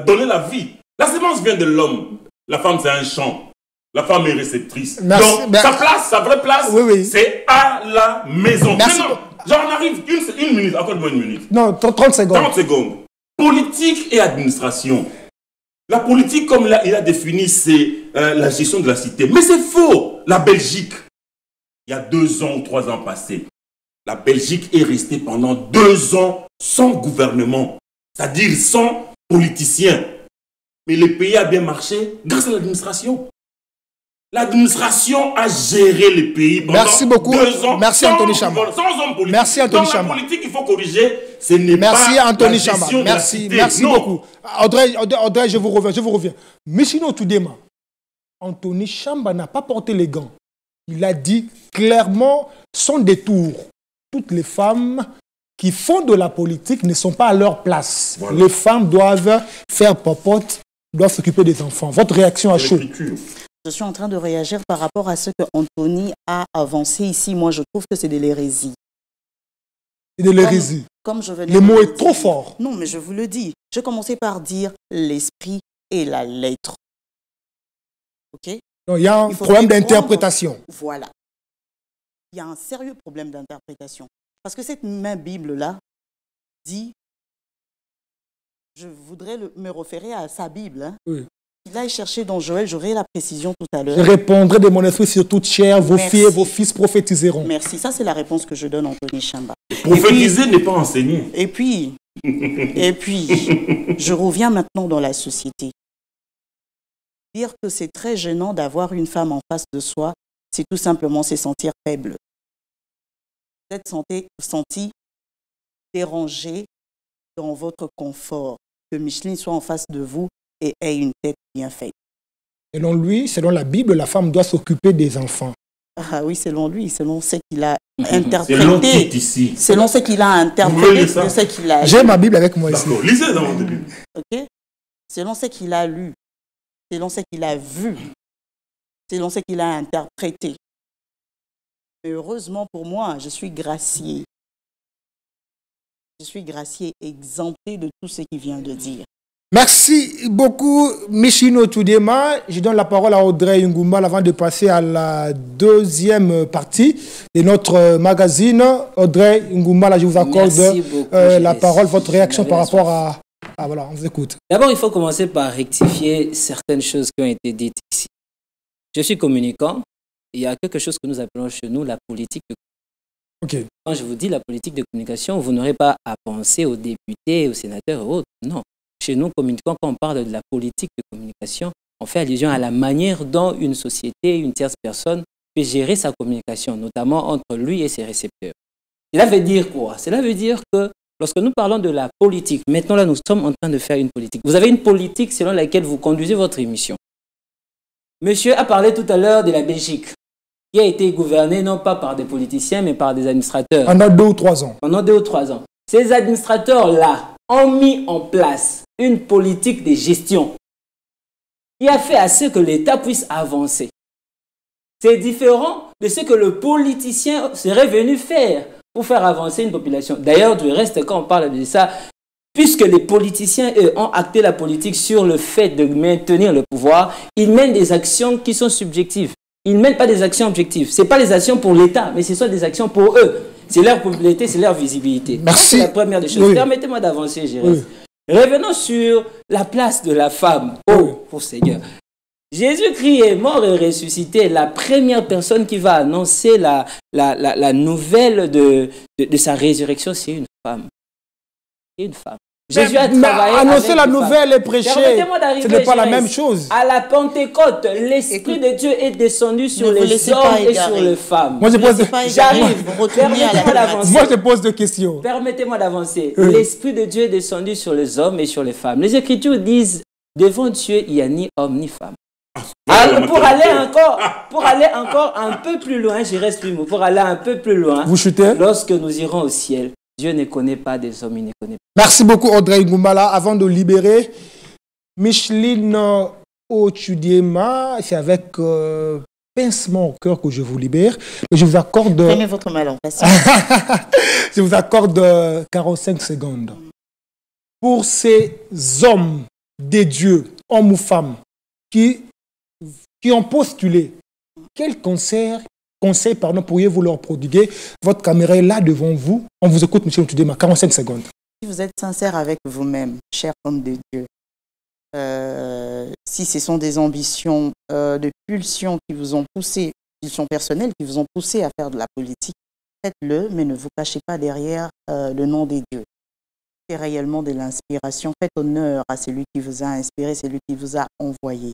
donner la vie. La sémence vient de l'homme. La femme, c'est un champ. La femme est réceptrice. Merci. Donc, sa place, sa vraie place, Oui. c'est à la maison. Merci. Maintenant, j'en arrive une minute. Accorde-moi une minute. Non, 30 secondes. 30 secondes. Politique et administration. La politique, comme il a défini, c'est la gestion de la cité. Mais c'est faux. La Belgique, il y a 2 ans ou 3 ans passés, la Belgique est restée pendant 2 ans sans gouvernement. C'est-à-dire sans politiciens. Mais le pays a bien marché grâce à l'administration. L'administration a géré le pays pendant Merci beaucoup. 2 ans. Merci Anthony Chamba. Sans homme politique. Merci Anthony Donc, Chamba. la politique, il faut corriger. Ce n'est Merci pas Anthony la Chamba. gestion de la Merci, cité. merci Non. beaucoup. Audrey, je vous reviens. Michino Toudema, Anthony Chamba n'a pas porté les gants. Il a dit clairement, sans détour, toutes les femmes qui font de la politique ne sont pas à leur place. Voilà. Les femmes doivent faire popote, doivent s'occuper des enfants. Votre réaction à chaud? L'écriture. Je suis en train de réagir par rapport à ce que Anthony a avancé ici. Moi, je trouve que c'est de l'hérésie. Et de l'hérésie. Comme je venais Le de mot le est trop dire. fort. Non, mais je vous le dis. Je commençais par dire l'esprit et la lettre. OK? Donc, il y a un Il faut problème comprendre. d'interprétation. Voilà. Il y a un sérieux problème d'interprétation. Parce que cette même Bible-là dit, je voudrais me référer à sa Bible. Hein. Oui. Il a cherché dans Joël, j'aurai la précision tout à Je l'heure. répondrai de mon esprit sur toute chair, vos Merci. filles et vos fils prophétiseront. Merci, ça c'est la réponse que je donne à Anthony Chamba. Prophétiser n'est pas enseigner. Et puis, je reviens maintenant dans la société. Dire que c'est très gênant d'avoir une femme en face de soi, c'est tout simplement se sentir faible. Vous êtes senti dérangé dans votre confort, que Micheline soit en face de vous et ait une tête bien faite. Selon lui, selon la Bible, la femme doit s'occuper des enfants. Ah oui, selon lui, selon ce qu'il a C'est l'homme interprété. ici. Selon ce qu'il a Vous interprété, voulez ça? de ce qu'il a J'ai ma Bible avec moi ici. D'accord. Lisez dans votre Bible. ok? Selon ce qu'il a lu, selon ce qu'il a vu, selon ce qu'il a interprété. Mais heureusement pour moi, je suis gracié. Je suis gracié, exempté de tout ce qu'il vient de dire. Merci beaucoup, Michino Toudema. Je donne la parole à Audrey Ngoumbal avant de passer à la deuxième partie de notre magazine. Audrey Ngoumbal, je vous accorde Merci beaucoup, la parole, votre réaction par Merci. rapport à... Ah voilà, on vous écoute. D'abord, il faut commencer par rectifier certaines choses qui ont été dites ici. Je suis communicant. Il y a quelque chose que nous appelons chez nous la politique de Ok. Quand je vous dis la politique de communication, vous n'aurez pas à penser aux députés, aux sénateurs et autres. Non. Chez nous, communicants, quand on parle de la politique de communication, on fait allusion à la manière dont une société, une tierce personne peut gérer sa communication, notamment entre lui et ses récepteurs. Cela veut dire quoi? Cela veut dire que lorsque nous parlons de la politique, maintenant là, nous sommes en train de faire une politique. Vous avez une politique selon laquelle vous conduisez votre émission. Monsieur a parlé tout à l'heure de la Belgique, qui a été gouvernée non pas par des politiciens, mais par des administrateurs. Pendant 2 ou 3 ans. Pendant 2 ou 3 ans. Ces administrateurs-là ont mis en place une politique de gestion qui a fait à ce que l'État puisse avancer. C'est différent de ce que le politicien serait venu faire pour faire avancer une population. D'ailleurs, du reste, quand on parle de ça, puisque les politiciens, eux, ont acté la politique sur le fait de maintenir le pouvoir, ils mènent des actions qui sont subjectives. Ils ne mènent pas des actions objectives. Ce n'est pas des actions pour l'État, mais ce sont des actions pour eux. C'est leur popularité, c'est leur visibilité. Merci. C'est la première des choses. Oui. Permettez-moi d'avancer, Jérémy. Oui. Revenons sur la place de la femme. Oh, pour Seigneur. Jésus-Christ est mort et ressuscité. La première personne qui va annoncer la nouvelle de sa résurrection, c'est une femme. C'est une femme. Jésus a travaillé annoncer avec la une nouvelle et prêcher, Permettez-moi d'arriver, ce n'est pas la Jérémy. même chose. À la Pentecôte, l'Esprit de Dieu est descendu sur Ne vous les laissez hommes pas et égarer. sur les femmes. Moi, je pose, Laissez pas égarer, J'arrive. vous retournez à la Permettez-moi thématique. d'avancer. moi, je pose 2 questions. Permettez-moi d'avancer. L'Esprit de Dieu est descendu sur les hommes et sur les femmes. Les Écritures disent, devant Dieu, il n'y a ni homme ni femme. Alors, pour aller encore un peu plus loin, je reste plus mot, pour aller un peu plus loin, Vous chutez? lorsque nous irons au ciel, Dieu ne connaît pas des hommes, il ne connaît pas. Merci beaucoup, Audrey Ngumbala. Avant de libérer, Micheline Ochudiema, c'est avec pincement au cœur que je vous libère. Mais je vous accorde... Prenez votre mal en patience. Je vous accorde 45 secondes. Pour ces hommes des dieux, hommes ou femmes, qui ont postulé, quel conseil pourriez-vous leur prodiguer? Votre caméra est là devant vous. On vous écoute, M. Ochudiema, 45 secondes. Si vous êtes sincère avec vous-même, cher homme de Dieu, si ce sont des ambitions, de pulsions qui vous ont poussé, pulsions personnelles qui vous ont poussé à faire de la politique, faites-le, mais ne vous cachez pas derrière le nom des dieux. C'est réellement de l'inspiration. Faites honneur à celui qui vous a inspiré, celui qui vous a envoyé.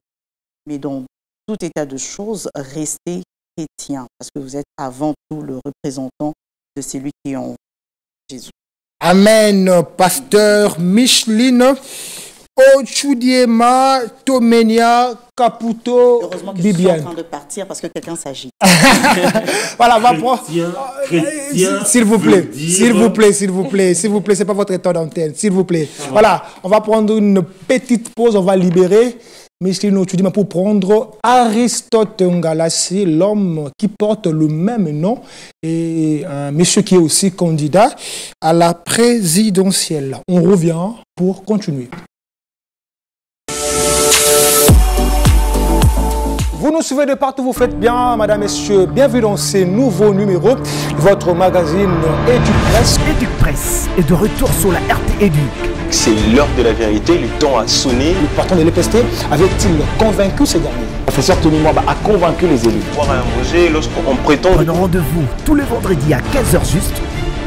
Mais dans tout état de choses, restez chrétien, parce que vous êtes avant tout le représentant de celui qui est en vous, Jésus. Amen, pasteur Micheline Ochudiema Tomenia Caputo Heureusement que je suis en Bibiane. train de partir parce que quelqu'un s'agite. Voilà, va prendre. Chrétien, S'il vous plaît, veut dire- s'il vous plaît, s'il vous plaît, s'il vous plaît, c'est pas votre temps d'antenne, s'il vous plaît. Voilà, on va prendre une petite pause, on va libérer Micheline Ochudiema pour prendre Aristote Ngalassi, l'homme qui porte le même nom, et un monsieur qui est aussi candidat à la présidentielle. On revient pour continuer. Vous nous suivez de partout, vous faites bien, madame, messieurs. Bienvenue dans ce nouveau numéro de votre magazine Éduc-Presse. Éduc-Presse est de retour sur la RT Éduc. C'est l'heure de la vérité, le temps a sonné. Le patron de l'EPST avait-il convaincu ces derniers? Le professeur Tony Mwamba a convaincu les élus. Voir un Roger lorsqu'on prétend... Prenons rendez-vous tous les vendredis à 15h juste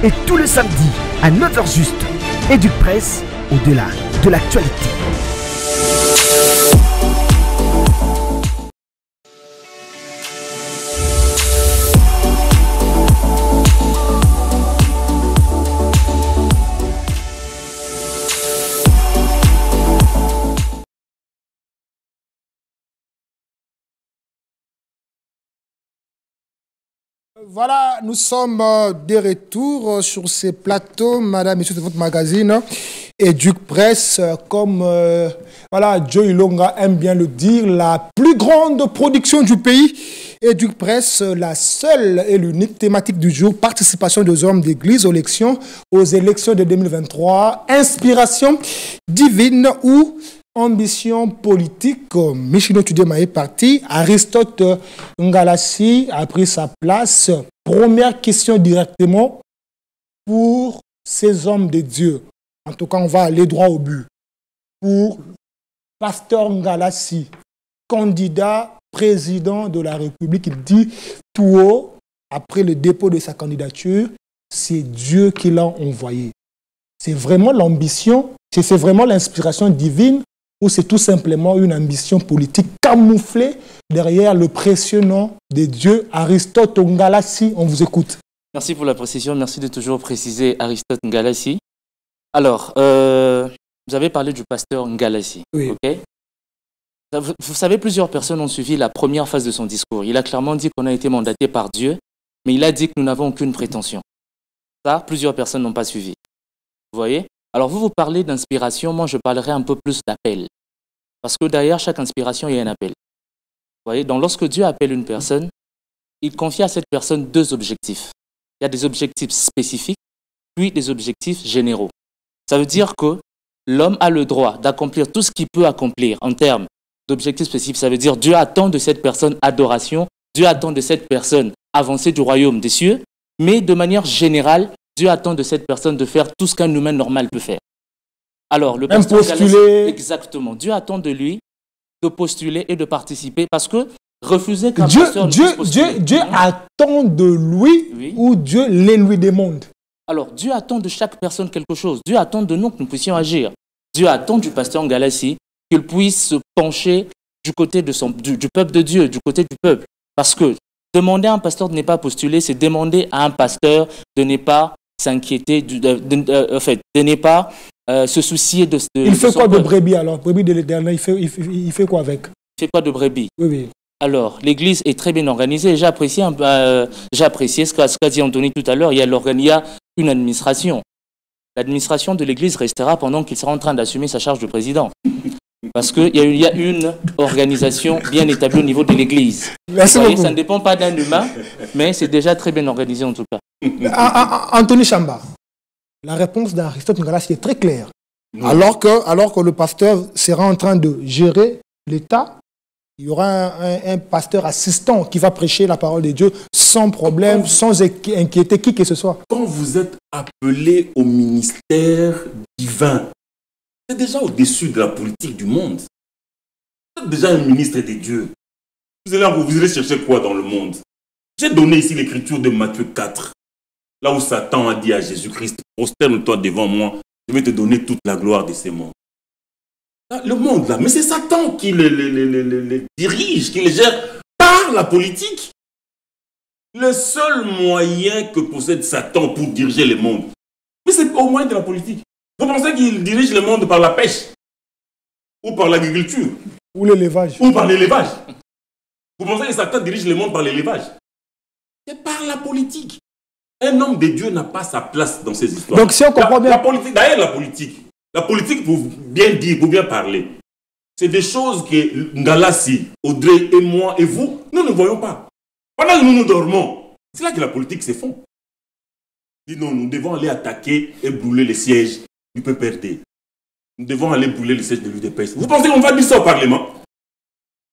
et tous les samedis à 9h juste. Éduc-Presse, au-delà de l'actualité. Voilà, nous sommes de retour sur ces plateaux, madame, messieurs, de votre magazine Éduc-Presse. Comme voilà, Joe Ilonga aime bien le dire, la plus grande production du pays. Éduc-Presse, la seule et l'unique thématique du jour, participation des hommes d'église aux élections de 2023, inspiration divine ou ambition politique. Micheline Ochudiema est parti. Aristote Ngalassi a pris sa place. Première question directement pour ces hommes de Dieu. En tout cas, on va aller droit au but. Pour pasteur Ngalassi, candidat président de la République, il dit tout haut, après le dépôt de sa candidature, c'est Dieu qui l'a envoyé. C'est vraiment l'ambition, c'est vraiment l'inspiration divine, ou c'est tout simplement une ambition politique camouflée derrière le précieux nom de Dieu, Aristote Ngalassi. On vous écoute. Merci pour la précision, merci de toujours préciser Aristote Ngalassi. Alors, vous avez parlé du pasteur Ngalassi, Oui. ok? Vous savez, plusieurs personnes ont suivi la première phase de son discours. Il a clairement dit qu'on a été mandaté par Dieu, mais il a dit que nous n'avons aucune prétention. Ça, plusieurs personnes n'ont pas suivi. Vous voyez? Alors, vous parlez d'inspiration, moi je parlerai un peu plus d'appel. Parce que derrière chaque inspiration, il y a un appel. Vous voyez? Donc, lorsque Dieu appelle une personne, il confie à cette personne deux objectifs. Il y a des objectifs spécifiques, puis des objectifs généraux. Ça veut dire que l'homme a le droit d'accomplir tout ce qu'il peut accomplir en termes d'objectifs spécifiques. Ça veut dire Dieu attend de cette personne adoration, Dieu attend de cette personne avancée du royaume des cieux, mais de manière générale, Dieu attend de cette personne de faire tout ce qu'un humain normal peut faire. Alors, le Même pasteur postuler. Ngalassi, exactement. Dieu attend de lui de postuler et de participer parce que refuser qu'un pasteur ne puisse postuler. Dieu attend de lui, Oui. ou Dieu les lui demande. Alors, Dieu attend de chaque personne quelque chose. Dieu attend de nous que nous puissions agir. Dieu attend du pasteur Ngalassi qu'il puisse se pencher du côté de du peuple de Dieu, du côté du peuple. Parce que demander à un pasteur de ne pas postuler, c'est demander à un pasteur de ne pas s'inquiéter, de ne pas se soucier de Il fait son quoi de peuple. brebis alors? Brebis de l'éternel, il fait quoi avec? ne fait pas de brebis. Oui, oui. Alors, l'église est très bien organisée. J'ai apprécié ce qu'a dit Anthony tout à l'heure. Il y a une administration. L'administration de l'église restera pendant qu'il sera en train d'assumer sa charge de président. Parce qu'il y a une organisation bien établie au niveau de l'église. Merci beaucoup. Ça ne dépend pas d'un humain, mais c'est déjà très bien organisé en tout cas. Anthony Chamba, la réponse d'Aristote Ngalas est très claire. Alors que le pasteur sera en train de gérer l'État, il y aura un pasteur assistant qui va prêcher la parole de Dieu sans problème, sans inquiéter qui que ce soit. Quand vous êtes appelé au ministère divin, c'est déjà au-dessus de la politique du monde. Vous êtes déjà un ministre des dieux. Vous allez chercher quoi dans le monde? J'ai donné ici l'écriture de Matthieu 4, là où Satan a dit à Jésus-Christ, prosterne-toi devant moi, je vais te donner toute la gloire de ces mondes. Le monde là, mais c'est Satan qui les dirige, qui les gère par la politique. Le seul moyen que possède Satan pour diriger le monde, mais c'est au moyen de la politique. Vous pensez qu'il dirige le monde par la pêche? Ou par l'agriculture? Ou l'élevage? Ou par l'élevage? Vous pensez que Satan dirige le monde par l'élevage? C'est par la politique. Un homme de Dieu n'a pas sa place dans ces histoires. Donc si on comprend bien... La politique, d'ailleurs la politique pour bien dire, pour bien parler, c'est des choses que Ngalassi, Audrey et moi et vous, nous ne voyons pas. Pendant que nous dormons, c'est là que la politique se fond. Non, nous devons aller attaquer et brûler les sièges du PPRD. Nous devons aller brûler les sièges de l'UDPS. Vous pensez qu'on va dire ça au Parlement?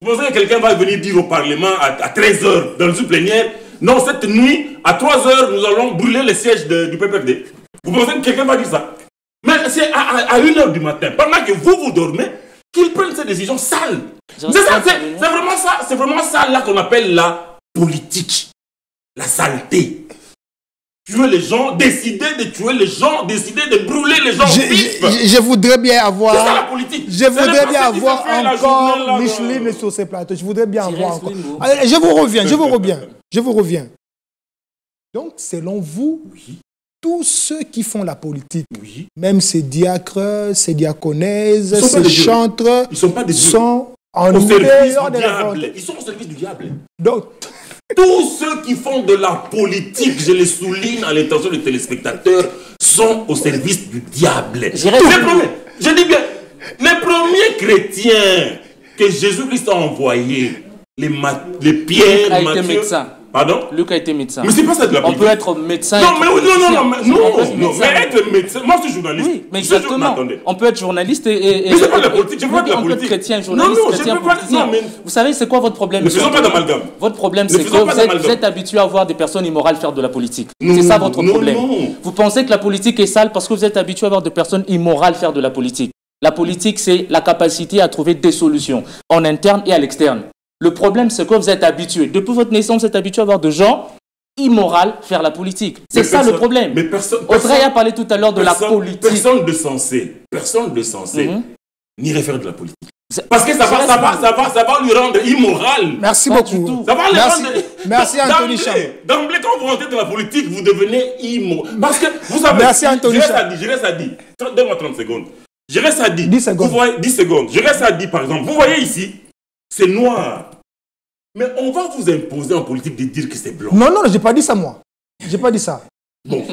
Vous pensez que quelqu'un va venir dire au Parlement à 13h dans le plénière, non, cette nuit, à 3h, nous allons brûler les sièges du PPRD? Vous pensez que quelqu'un va dire ça? Mais c'est à 1h du matin, pendant que vous dormez, qu'ils prennent ces décisions sales. C'est vraiment ça là qu'on appelle la politique. La saleté. Tuer les gens, décider de tuer les gens, décider de brûler les gens vifs. Je voudrais bien avoir... C'est ça la politique. Je voudrais bien avoir encore Micheline sur ces plateaux. Je voudrais bien avoir encore... Allez, je vous reviens. Donc, selon vous, oui, tous ceux qui font la politique, oui, même ces diacres, ces diaconesses, ces chantres, ils sont pas des sont en au service dehors du de la diable. volonté. Ils sont au service du diable. Donc, tous ceux qui font de la politique, je les souligne à l'intention des téléspectateurs, sont au service du diable. Je dis bien, les premiers chrétiens que Jésus-Christ a envoyés, les Pierre, Matthieu... Pardon? Luc a été médecin. Mais c'est pas ça de la politique. On peut être médecin. Non, mais être médecin. Moi, je suis journaliste. Oui, mais exactement. On peut être journaliste et mais c'est pas de la politique. Je veux pas de la politique. On peut être chrétien, journaliste, chrétien, politicien. Vous savez, c'est quoi votre problème? Ne faisons pas d'amalgame. Votre problème, c'est que vous êtes habitué à voir des personnes immorales faire de la politique. C'est ça votre problème. Vous pensez que la politique est sale parce que vous êtes habitué à voir des personnes immorales faire de la politique. La politique, c'est la capacité à trouver des solutions en interne et à l'externe. Le problème, c'est que vous êtes habitué. Depuis votre naissance, vous êtes habitué à voir des gens immoraux faire la politique. C'est ça le problème. Mais Audrey a parlé tout à l'heure de la politique. Personne de sensé n'irait faire de la politique. Parce que ça va lui rendre immoral. Merci beaucoup. Ça va lui rendre... Merci Anthony Chamba. D'emblée, quand vous rentrez dans la politique, vous devenez immoral. Parce que, vous savez, merci Anthony Chamba. Je reste à dire. Donne-moi 30 secondes. Je reste à dire. 10 secondes. 10 secondes. Je reste à dire, par exemple, vous voyez ici, c'est noir. Mais on va vous imposer en politique de dire que c'est blanc. Non, j'ai pas dit ça, moi. J'ai pas dit ça. Bon,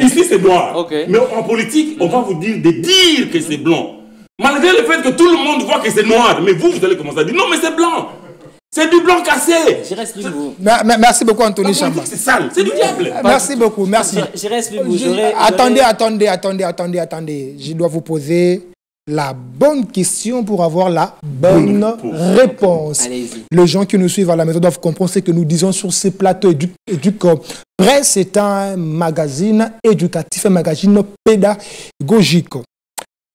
ici c'est noir. Okay. Mais en politique, on va vous dire de dire que c'est blanc. Malgré le fait que tout le monde voit que c'est noir. Mais vous allez commencer à dire non, mais c'est blanc. C'est du blanc cassé. Je reste vous. Merci beaucoup, Anthony Chamba. C'est sale, c'est du diable. Merci beaucoup, merci. Je reste vous. Attendez. Je dois vous poser la bonne question pour avoir la bonne réponse. Les gens qui nous suivent à la maison doivent comprendre ce que nous disons sur ces plateaux éducatifs. Presse est un magazine éducatif, un magazine pédagogique.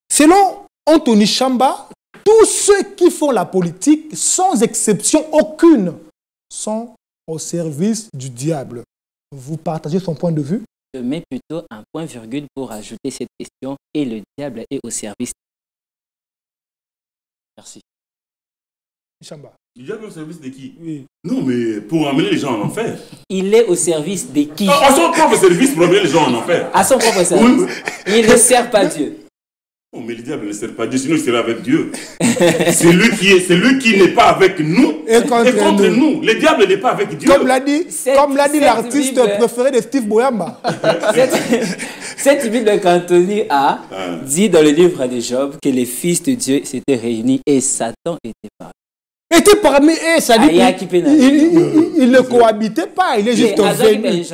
Selon Anthony Chamba, tous ceux qui font la politique, sans exception aucune, sont au service du diable. Vous partagez son point de vue? Je mets plutôt un point virgule pour ajouter cette question et le diable est au service. Merci. Chamba. Il est au service de qui? Oui. Non, mais pour amener les gens en enfer. Il est au service de qui? À son propre service pour amener les gens en enfer. À son propre service. Oui. Il ne sert pas Dieu. Oh, mais le diable ne sert pas Dieu, sinon il serait avec Dieu. C'est lui qui n'est pas avec nous et contre nous. Le diable n'est pas avec Dieu. Comme l'a dit l'artiste préféré de Steve Boyamba. Cette Bible qu'Anthony a dit dans le livre de Job que les fils de Dieu s'étaient réunis et Satan était parmi eux. Ça dit il ne cohabitait pas, il est juste venu.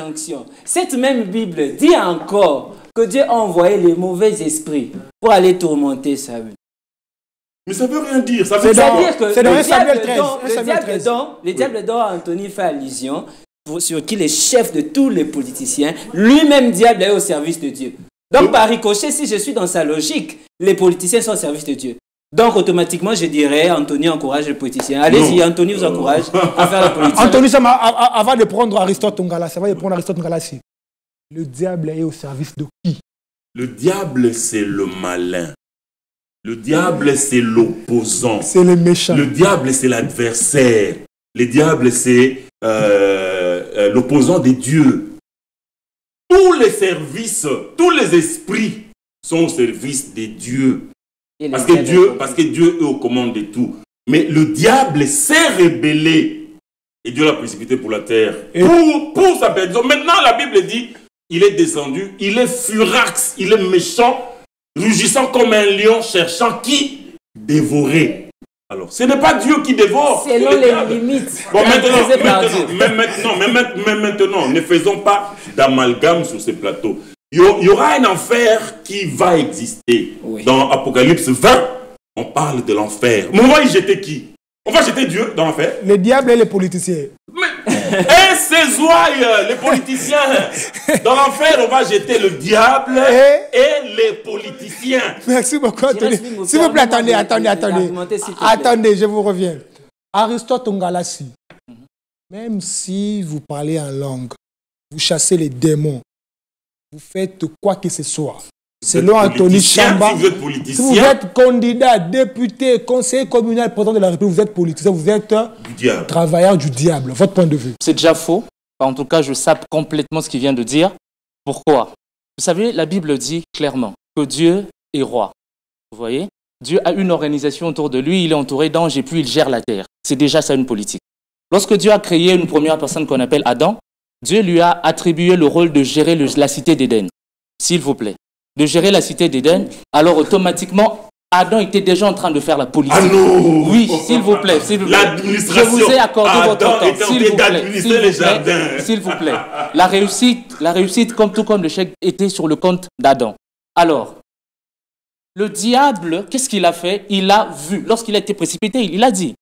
Cette même Bible dit encore que Dieu a envoyé les mauvais esprits pour aller tourmenter Saül. Mais ça veut rien dire. Ça veut dire que c'est dans Samuel 13. Le diable dont Anthony fait allusion, sur qui les chefs de tous les politiciens, lui-même diable est au service de Dieu. Donc par ricochet, si je suis dans sa logique, les politiciens sont au service de Dieu. Donc automatiquement, je dirais, Anthony encourage les politiciens. Allez-y, Anthony vous encourage à faire la politique. Anthony, avant de prendre Aristote Ngala, le diable est au service de qui? Le diable, c'est le malin. Le diable, c'est l'opposant. C'est le méchant. Le diable, c'est l'adversaire. Le diable, c'est l'opposant des dieux. Tous les services, tous les esprits sont au service des dieux. Parce que Dieu est aux commandes de tout. Mais le diable s'est rébellé. Et Dieu l'a précipité pour la terre. Pour sa personne. Maintenant, la Bible dit, il est descendu, il est furax, il est méchant, rugissant comme un lion, cherchant qui dévorer. Alors, ce n'est pas Dieu qui dévore. Selon les limites. Bon, maintenant, ne faisons pas d'amalgame sur ce plateau. Il y aura un enfer qui va exister. Oui. Dans Apocalypse 20, on parle de l'enfer. Mais on va y jeter qui? On va jeter Dieu dans l'enfer? Le diable et les politiciens. Et ces ouailles, les politiciens. Dans l'enfer, on va jeter le diable et les politiciens. Merci beaucoup, Anthony. S'il vous plaît, attendez. Attendez, je vous reviens. Aristote Ngalassi, même si vous parlez en langue, vous chassez les démons, vous faites quoi que ce soit. Selon Anthony Chamba, si vous êtes candidat, député, conseiller communal, président de la République, vous êtes politicien, vous êtes travailleur du diable. Votre point de vue? C'est déjà faux. En tout cas, je sape complètement ce qu'il vient de dire. Pourquoi? Vous savez, la Bible dit clairement que Dieu est roi. Vous voyez? Dieu a une organisation autour de lui, il est entouré d'anges et puis il gère la terre. C'est déjà ça une politique. Lorsque Dieu a créé une première personne qu'on appelle Adam, Dieu lui a attribué le rôle de gérer la cité d'Éden. S'il vous plaît. De gérer la cité d'Éden, alors automatiquement, Adam était déjà en train de faire la politique. Ah non! Oui, s'il vous plaît. Je vous ai accordé votre temps. S'il vous plaît. La réussite, tout comme l'échec, était sur le compte d'Adam. Alors, le diable, qu'est-ce qu'il a fait? Il a vu, lorsqu'il a été précipité, il a dit,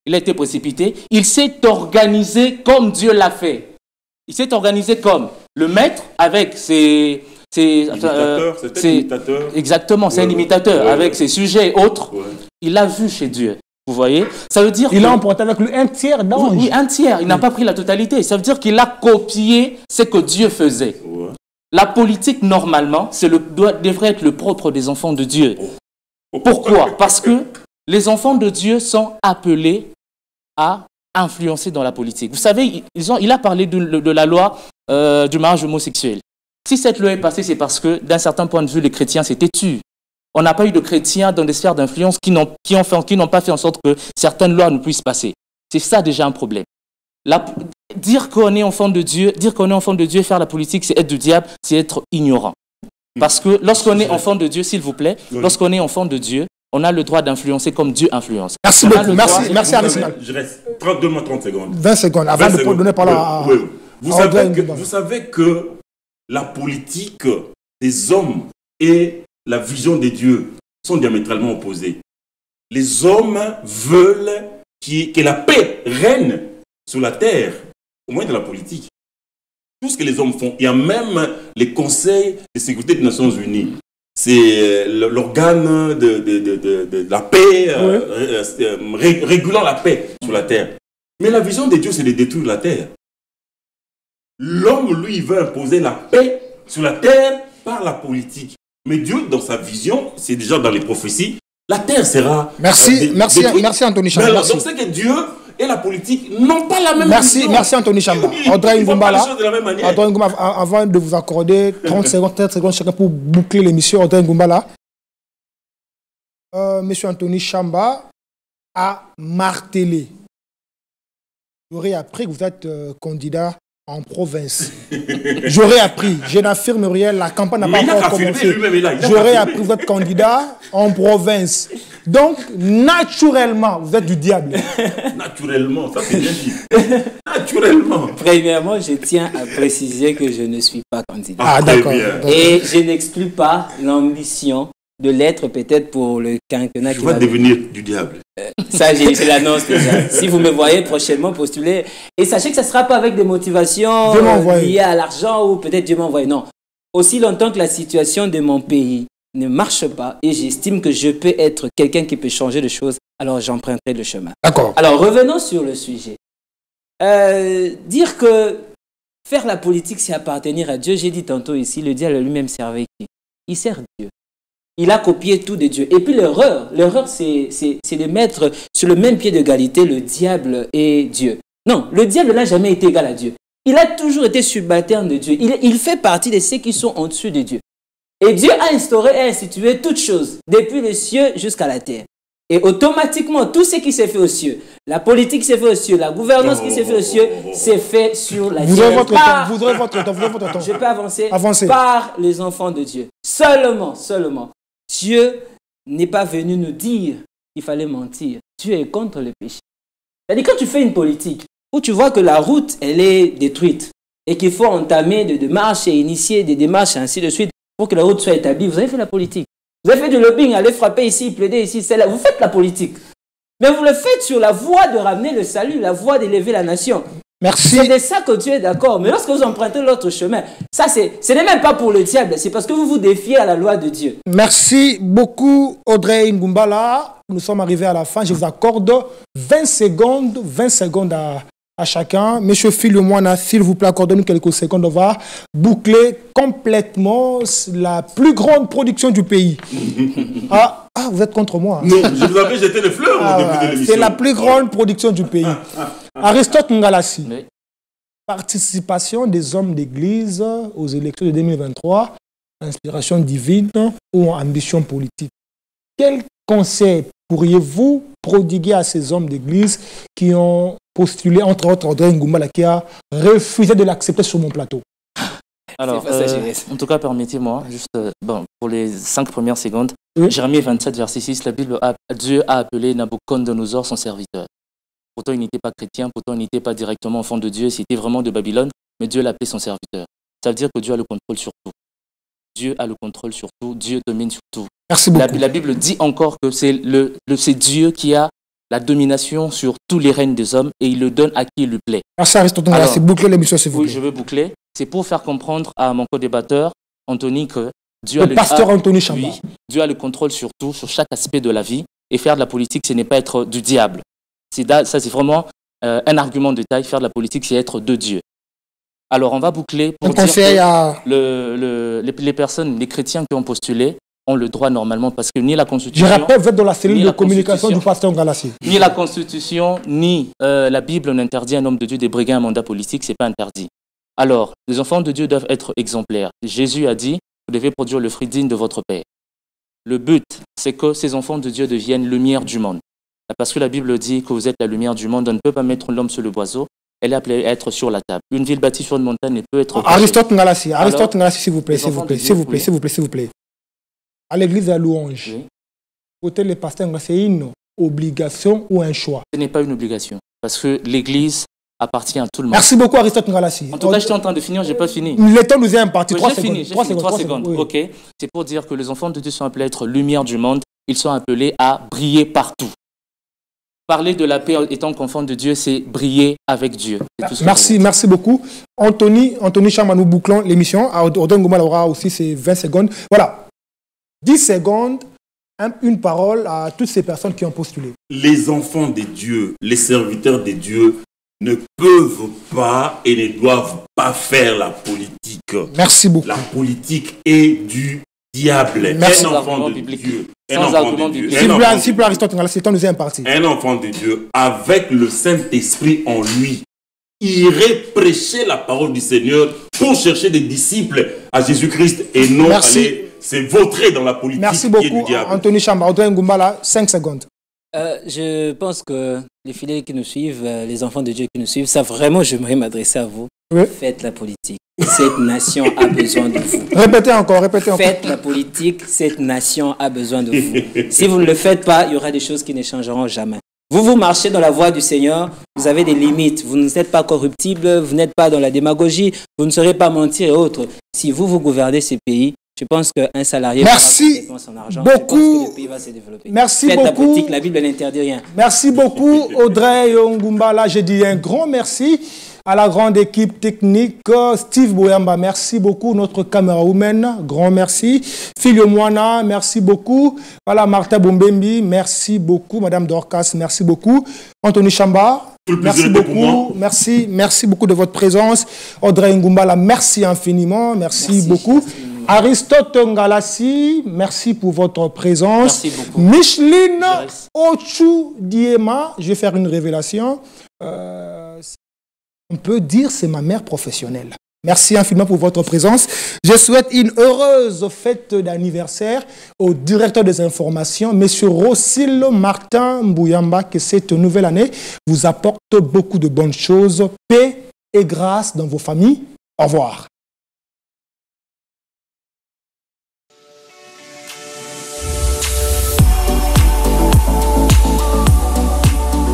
il a été précipité, il s'est organisé comme Dieu l'a fait. Il s'est organisé comme le maître avec ses... C'est un imitateur. Exactement, c'est un imitateur avec ses sujets et autres. Ouais. Il l'a vu chez Dieu. Vous voyez? Ça veut dire il a emporté avec lui un tiers d'ange. Oui, un tiers. Il n'a pas pris la totalité. Ça veut dire qu'il a copié ce que Dieu faisait. Ouais. La politique, normalement, devrait être le propre des enfants de Dieu. Pourquoi? Parce que les enfants de Dieu sont appelés à influencer dans la politique. Vous savez, il a parlé de la loi du mariage homosexuel. Si cette loi est passée, c'est parce que, d'un certain point de vue, les chrétiens s'étaient tus. On n'a pas eu de chrétiens dans des sphères d'influence qui n'ont pas fait en sorte que certaines lois ne puissent passer. C'est ça déjà un problème. Dire qu'on est enfant de Dieu, et faire la politique, c'est être du diable, c'est être ignorant. Parce que lorsqu'on est enfant de Dieu, s'il vous plaît, lorsqu'on est enfant de Dieu, on a le droit d'influencer comme Dieu influence. Merci beaucoup. Merci Aristote. Je reste 30 secondes. 20 secondes, avant de donner parole à... Vous savez que la politique des hommes et la vision des dieux sont diamétralement opposées. Les hommes veulent que la paix règne sur la terre, au moins de la politique. Tout ce que les hommes font, il y a même les conseils de sécurité des Nations Unies. C'est l'organe de la paix, régulant la paix sur la terre. Mais la vision des dieux, c'est de détruire la terre. L'homme, lui, veut imposer la paix sur la terre par la politique. Mais Dieu, dans sa vision, c'est déjà dans les prophéties, la terre sera... Merci Anthony Chamba. Donc c'est que Dieu et la politique n'ont pas la même vision. Merci Anthony Chamba. Audrey Ngumbala, avant de vous accorder 30 secondes chacun pour boucler l'émission, Audrey Ngumbala, M. Anthony Chamba a martelé. J'aurais appris que vous êtes candidat en province. J'aurais appris. Je n'affirme rien. La campagne n'a pas encore commencé. J'aurais appris que vous êtes candidat en province. Donc, naturellement, vous êtes du diable. Naturellement, ça c'est bien dit. Naturellement. Premièrement, je tiens à préciser que je ne suis pas candidat. Ah, d'accord. Et je n'exclus pas l'ambition de l'être peut-être pour le quinquennat. Je vais devenir du diable. Ça, je l'annonce déjà. Si vous me voyez prochainement postuler, et sachez que ça ne sera pas avec des motivations liées à l'argent ou peut-être Dieu m'a envoyé. Non. Aussi longtemps que la situation de mon pays ne marche pas et j'estime que je peux être quelqu'un qui peut changer de choses, alors j'emprunterai le chemin. D'accord. Alors revenons sur le sujet. Dire que faire la politique, c'est appartenir à Dieu. J'ai dit tantôt ici, le diable lui-même servait qui? Il sert Dieu. Il a copié tout de Dieu. Et puis l'erreur, c'est de mettre sur le même pied d'égalité le diable et Dieu. Non, le diable n'a jamais été égal à Dieu. Il a toujours été subalterne de Dieu. Il fait partie de ceux qui sont au-dessus de Dieu. Et Dieu a instauré et institué toutes choses, depuis les cieux jusqu'à la terre. Et automatiquement, tout ce qui s'est fait aux cieux, la politique qui s'est fait aux cieux, la gouvernance qui s'est fait aux cieux, s'est fait sur la terre. Vous aurez votre temps. Je peux avancer. Par les enfants de Dieu. Seulement. Dieu n'est pas venu nous dire qu'il fallait mentir. Dieu est contre le péché. C'est-à-dire quand tu fais une politique où tu vois que la route, elle est détruite et qu'il faut entamer des démarches et initier des démarches et ainsi de suite pour que la route soit établie, vous avez fait la politique. Vous avez fait du lobbying, aller frapper ici, plaider ici, celle-là. Vous faites la politique. Mais vous le faites sur la voie de ramener le salut, la voie d'élever la nation. Merci. C'est de ça que Dieu est d'accord. Mais lorsque vous empruntez l'autre chemin, ça ce n'est même pas pour le diable, c'est parce que vous vous défiez à la loi de Dieu. Merci beaucoup Audrey Ngumbala. Nous sommes arrivés à la fin. Je vous accorde 20 secondes à chacun. Monsieur Philomona, s'il vous plaît, accordez-nous quelques secondes. On va boucler complètement la plus grande production du pays. Vous êtes contre moi. Non, je vous avais jeté les fleurs au début de l'émission. C'est la plus grande production du pays. Aristote Ngalassi. Oui. Participation des hommes d'église aux élections de 2023, inspiration divine ou ambition politique. Quel conseil pourriez-vous prodiguer à ces hommes d'église qui ont postulé, entre autres, Audrey Ngumbala, qui a refusé de l'accepter sur mon plateau? Alors, en tout cas, permettez-moi, juste pour les 5 premières secondes, Jérémie 27, verset 6, la Bible, Dieu a appelé Nabuchodonosor son serviteur. Pourtant, il n'était pas chrétien, pourtant, il n'était pas directement enfant de Dieu, c'était vraiment de Babylone, mais Dieu l'appelait son serviteur. Ça veut dire que Dieu a le contrôle sur tout. Dieu a le contrôle sur tout, Dieu domine sur tout. Merci beaucoup. La Bible dit encore que c'est Dieu qui a la domination sur tous les règnes des hommes et il le donne à qui il lui plaît. Merci Aristote, c'est boucler l'émission s'il vous plaît. Oui, je veux boucler. C'est pour faire comprendre à mon co-débatteur, Anthony, que Dieu Anthony Chamba. Oui, Dieu a le contrôle sur tout, sur chaque aspect de la vie. Et faire de la politique, ce n'est pas être du diable. Ça, c'est vraiment un argument de taille. Faire de la politique, c'est être de Dieu. Alors, on va boucler pour dire que les personnes, les chrétiens qui ont postulé, ont le droit normalement, parce que ni la Constitution... Je rappelle, vous êtes dans la cellule de communication du pasteur Ngalassi. Ni la Constitution, ni la Bible n'interdit à un homme de Dieu de briguer un mandat politique, ce n'est pas interdit. Alors, les enfants de Dieu doivent être exemplaires. Jésus a dit, vous devez produire le fruit digne de votre Père. Le but, c'est que ces enfants de Dieu deviennent lumière du monde. Parce que la Bible dit que vous êtes la lumière du monde, on ne peut pas mettre l'homme sur le boiseau, elle est appelée à être sur la table. Une ville bâtie sur une montagne ne peut être... Aristote Ngalassi, s'il vous plaît. À l'église de la louange, voter les pasteurs, c'est une obligation ou un choix? Ce n'est pas une obligation, parce que l'église appartient à tout le monde. Merci beaucoup Aristote Ngalassi. En tout cas, j'étais en train de finir, je n'ai pas fini. Le temps nous est imparti. 3 secondes. Oui. Ok. C'est pour dire que les enfants de Dieu sont appelés à être lumière du monde, ils sont appelés à briller partout. Parler de la paix étant qu'enfant de Dieu, c'est briller avec Dieu. Merci beaucoup. Anthony Chamba, nous bouclons l'émission. Audrey Ngumbala aura aussi ses 20 secondes. Voilà. 10 secondes, une parole à toutes ces personnes qui ont postulé. Les enfants de Dieu, les serviteurs de Dieu ne peuvent pas et ne doivent pas faire la politique. Merci beaucoup. La politique est du diable. Merci. Un enfant de Dieu. S'il plaît, Aristote, c'est temps nous est imparti. Un enfant de Dieu avec le Saint-Esprit en lui irait prêcher la parole du Seigneur pour chercher des disciples à Jésus-Christ et non aller c'est vautrer dans la politique. Merci qui est du beaucoup, diable. Anthony Chamba. Audrey Ngumbala, 5 secondes. Je pense que les fidèles qui nous suivent, les enfants de Dieu qui nous suivent, ça vraiment, j'aimerais m'adresser à vous. Oui. Faites la politique. Cette nation a besoin de vous. Répétez encore, répétez encore. Faites la politique. Cette nation a besoin de vous. Si vous ne le faites pas, il y aura des choses qui ne changeront jamais. Vous marchez dans la voie du Seigneur, vous avez des limites. Vous n'êtes pas corruptible, vous n'êtes pas dans la démagogie, vous ne saurez pas mentir et autres. Si vous gouvernez ces pays, je pense qu'un salarié merci va son argent. beaucoup. Je pense que le pays va se développer. Merci Faites beaucoup. la politique, la Bible n'interdit rien. Merci beaucoup, Audrey Ngumbala. Je dis un grand merci à la grande équipe technique. Steve Boyamba, merci beaucoup. Notre camérawoman, grand merci. Filio Moana, merci beaucoup. Voilà, Martha Bombembi, merci beaucoup. Madame Dorcas, merci beaucoup. Anthony Chamba, merci beaucoup. Merci beaucoup de votre présence. Audrey Ngumbala, merci infiniment. Merci beaucoup. Aristote Ngalassi, merci pour votre présence. Merci beaucoup. Micheline Ochu Diema, je vais faire une révélation. On peut dire c'est ma mère professionnelle. Merci infiniment pour votre présence. Je souhaite une heureuse fête d'anniversaire au directeur des informations, M. Rossilo Martin Mbouyamba, que cette nouvelle année vous apporte beaucoup de bonnes choses, paix et grâce dans vos familles. Au revoir.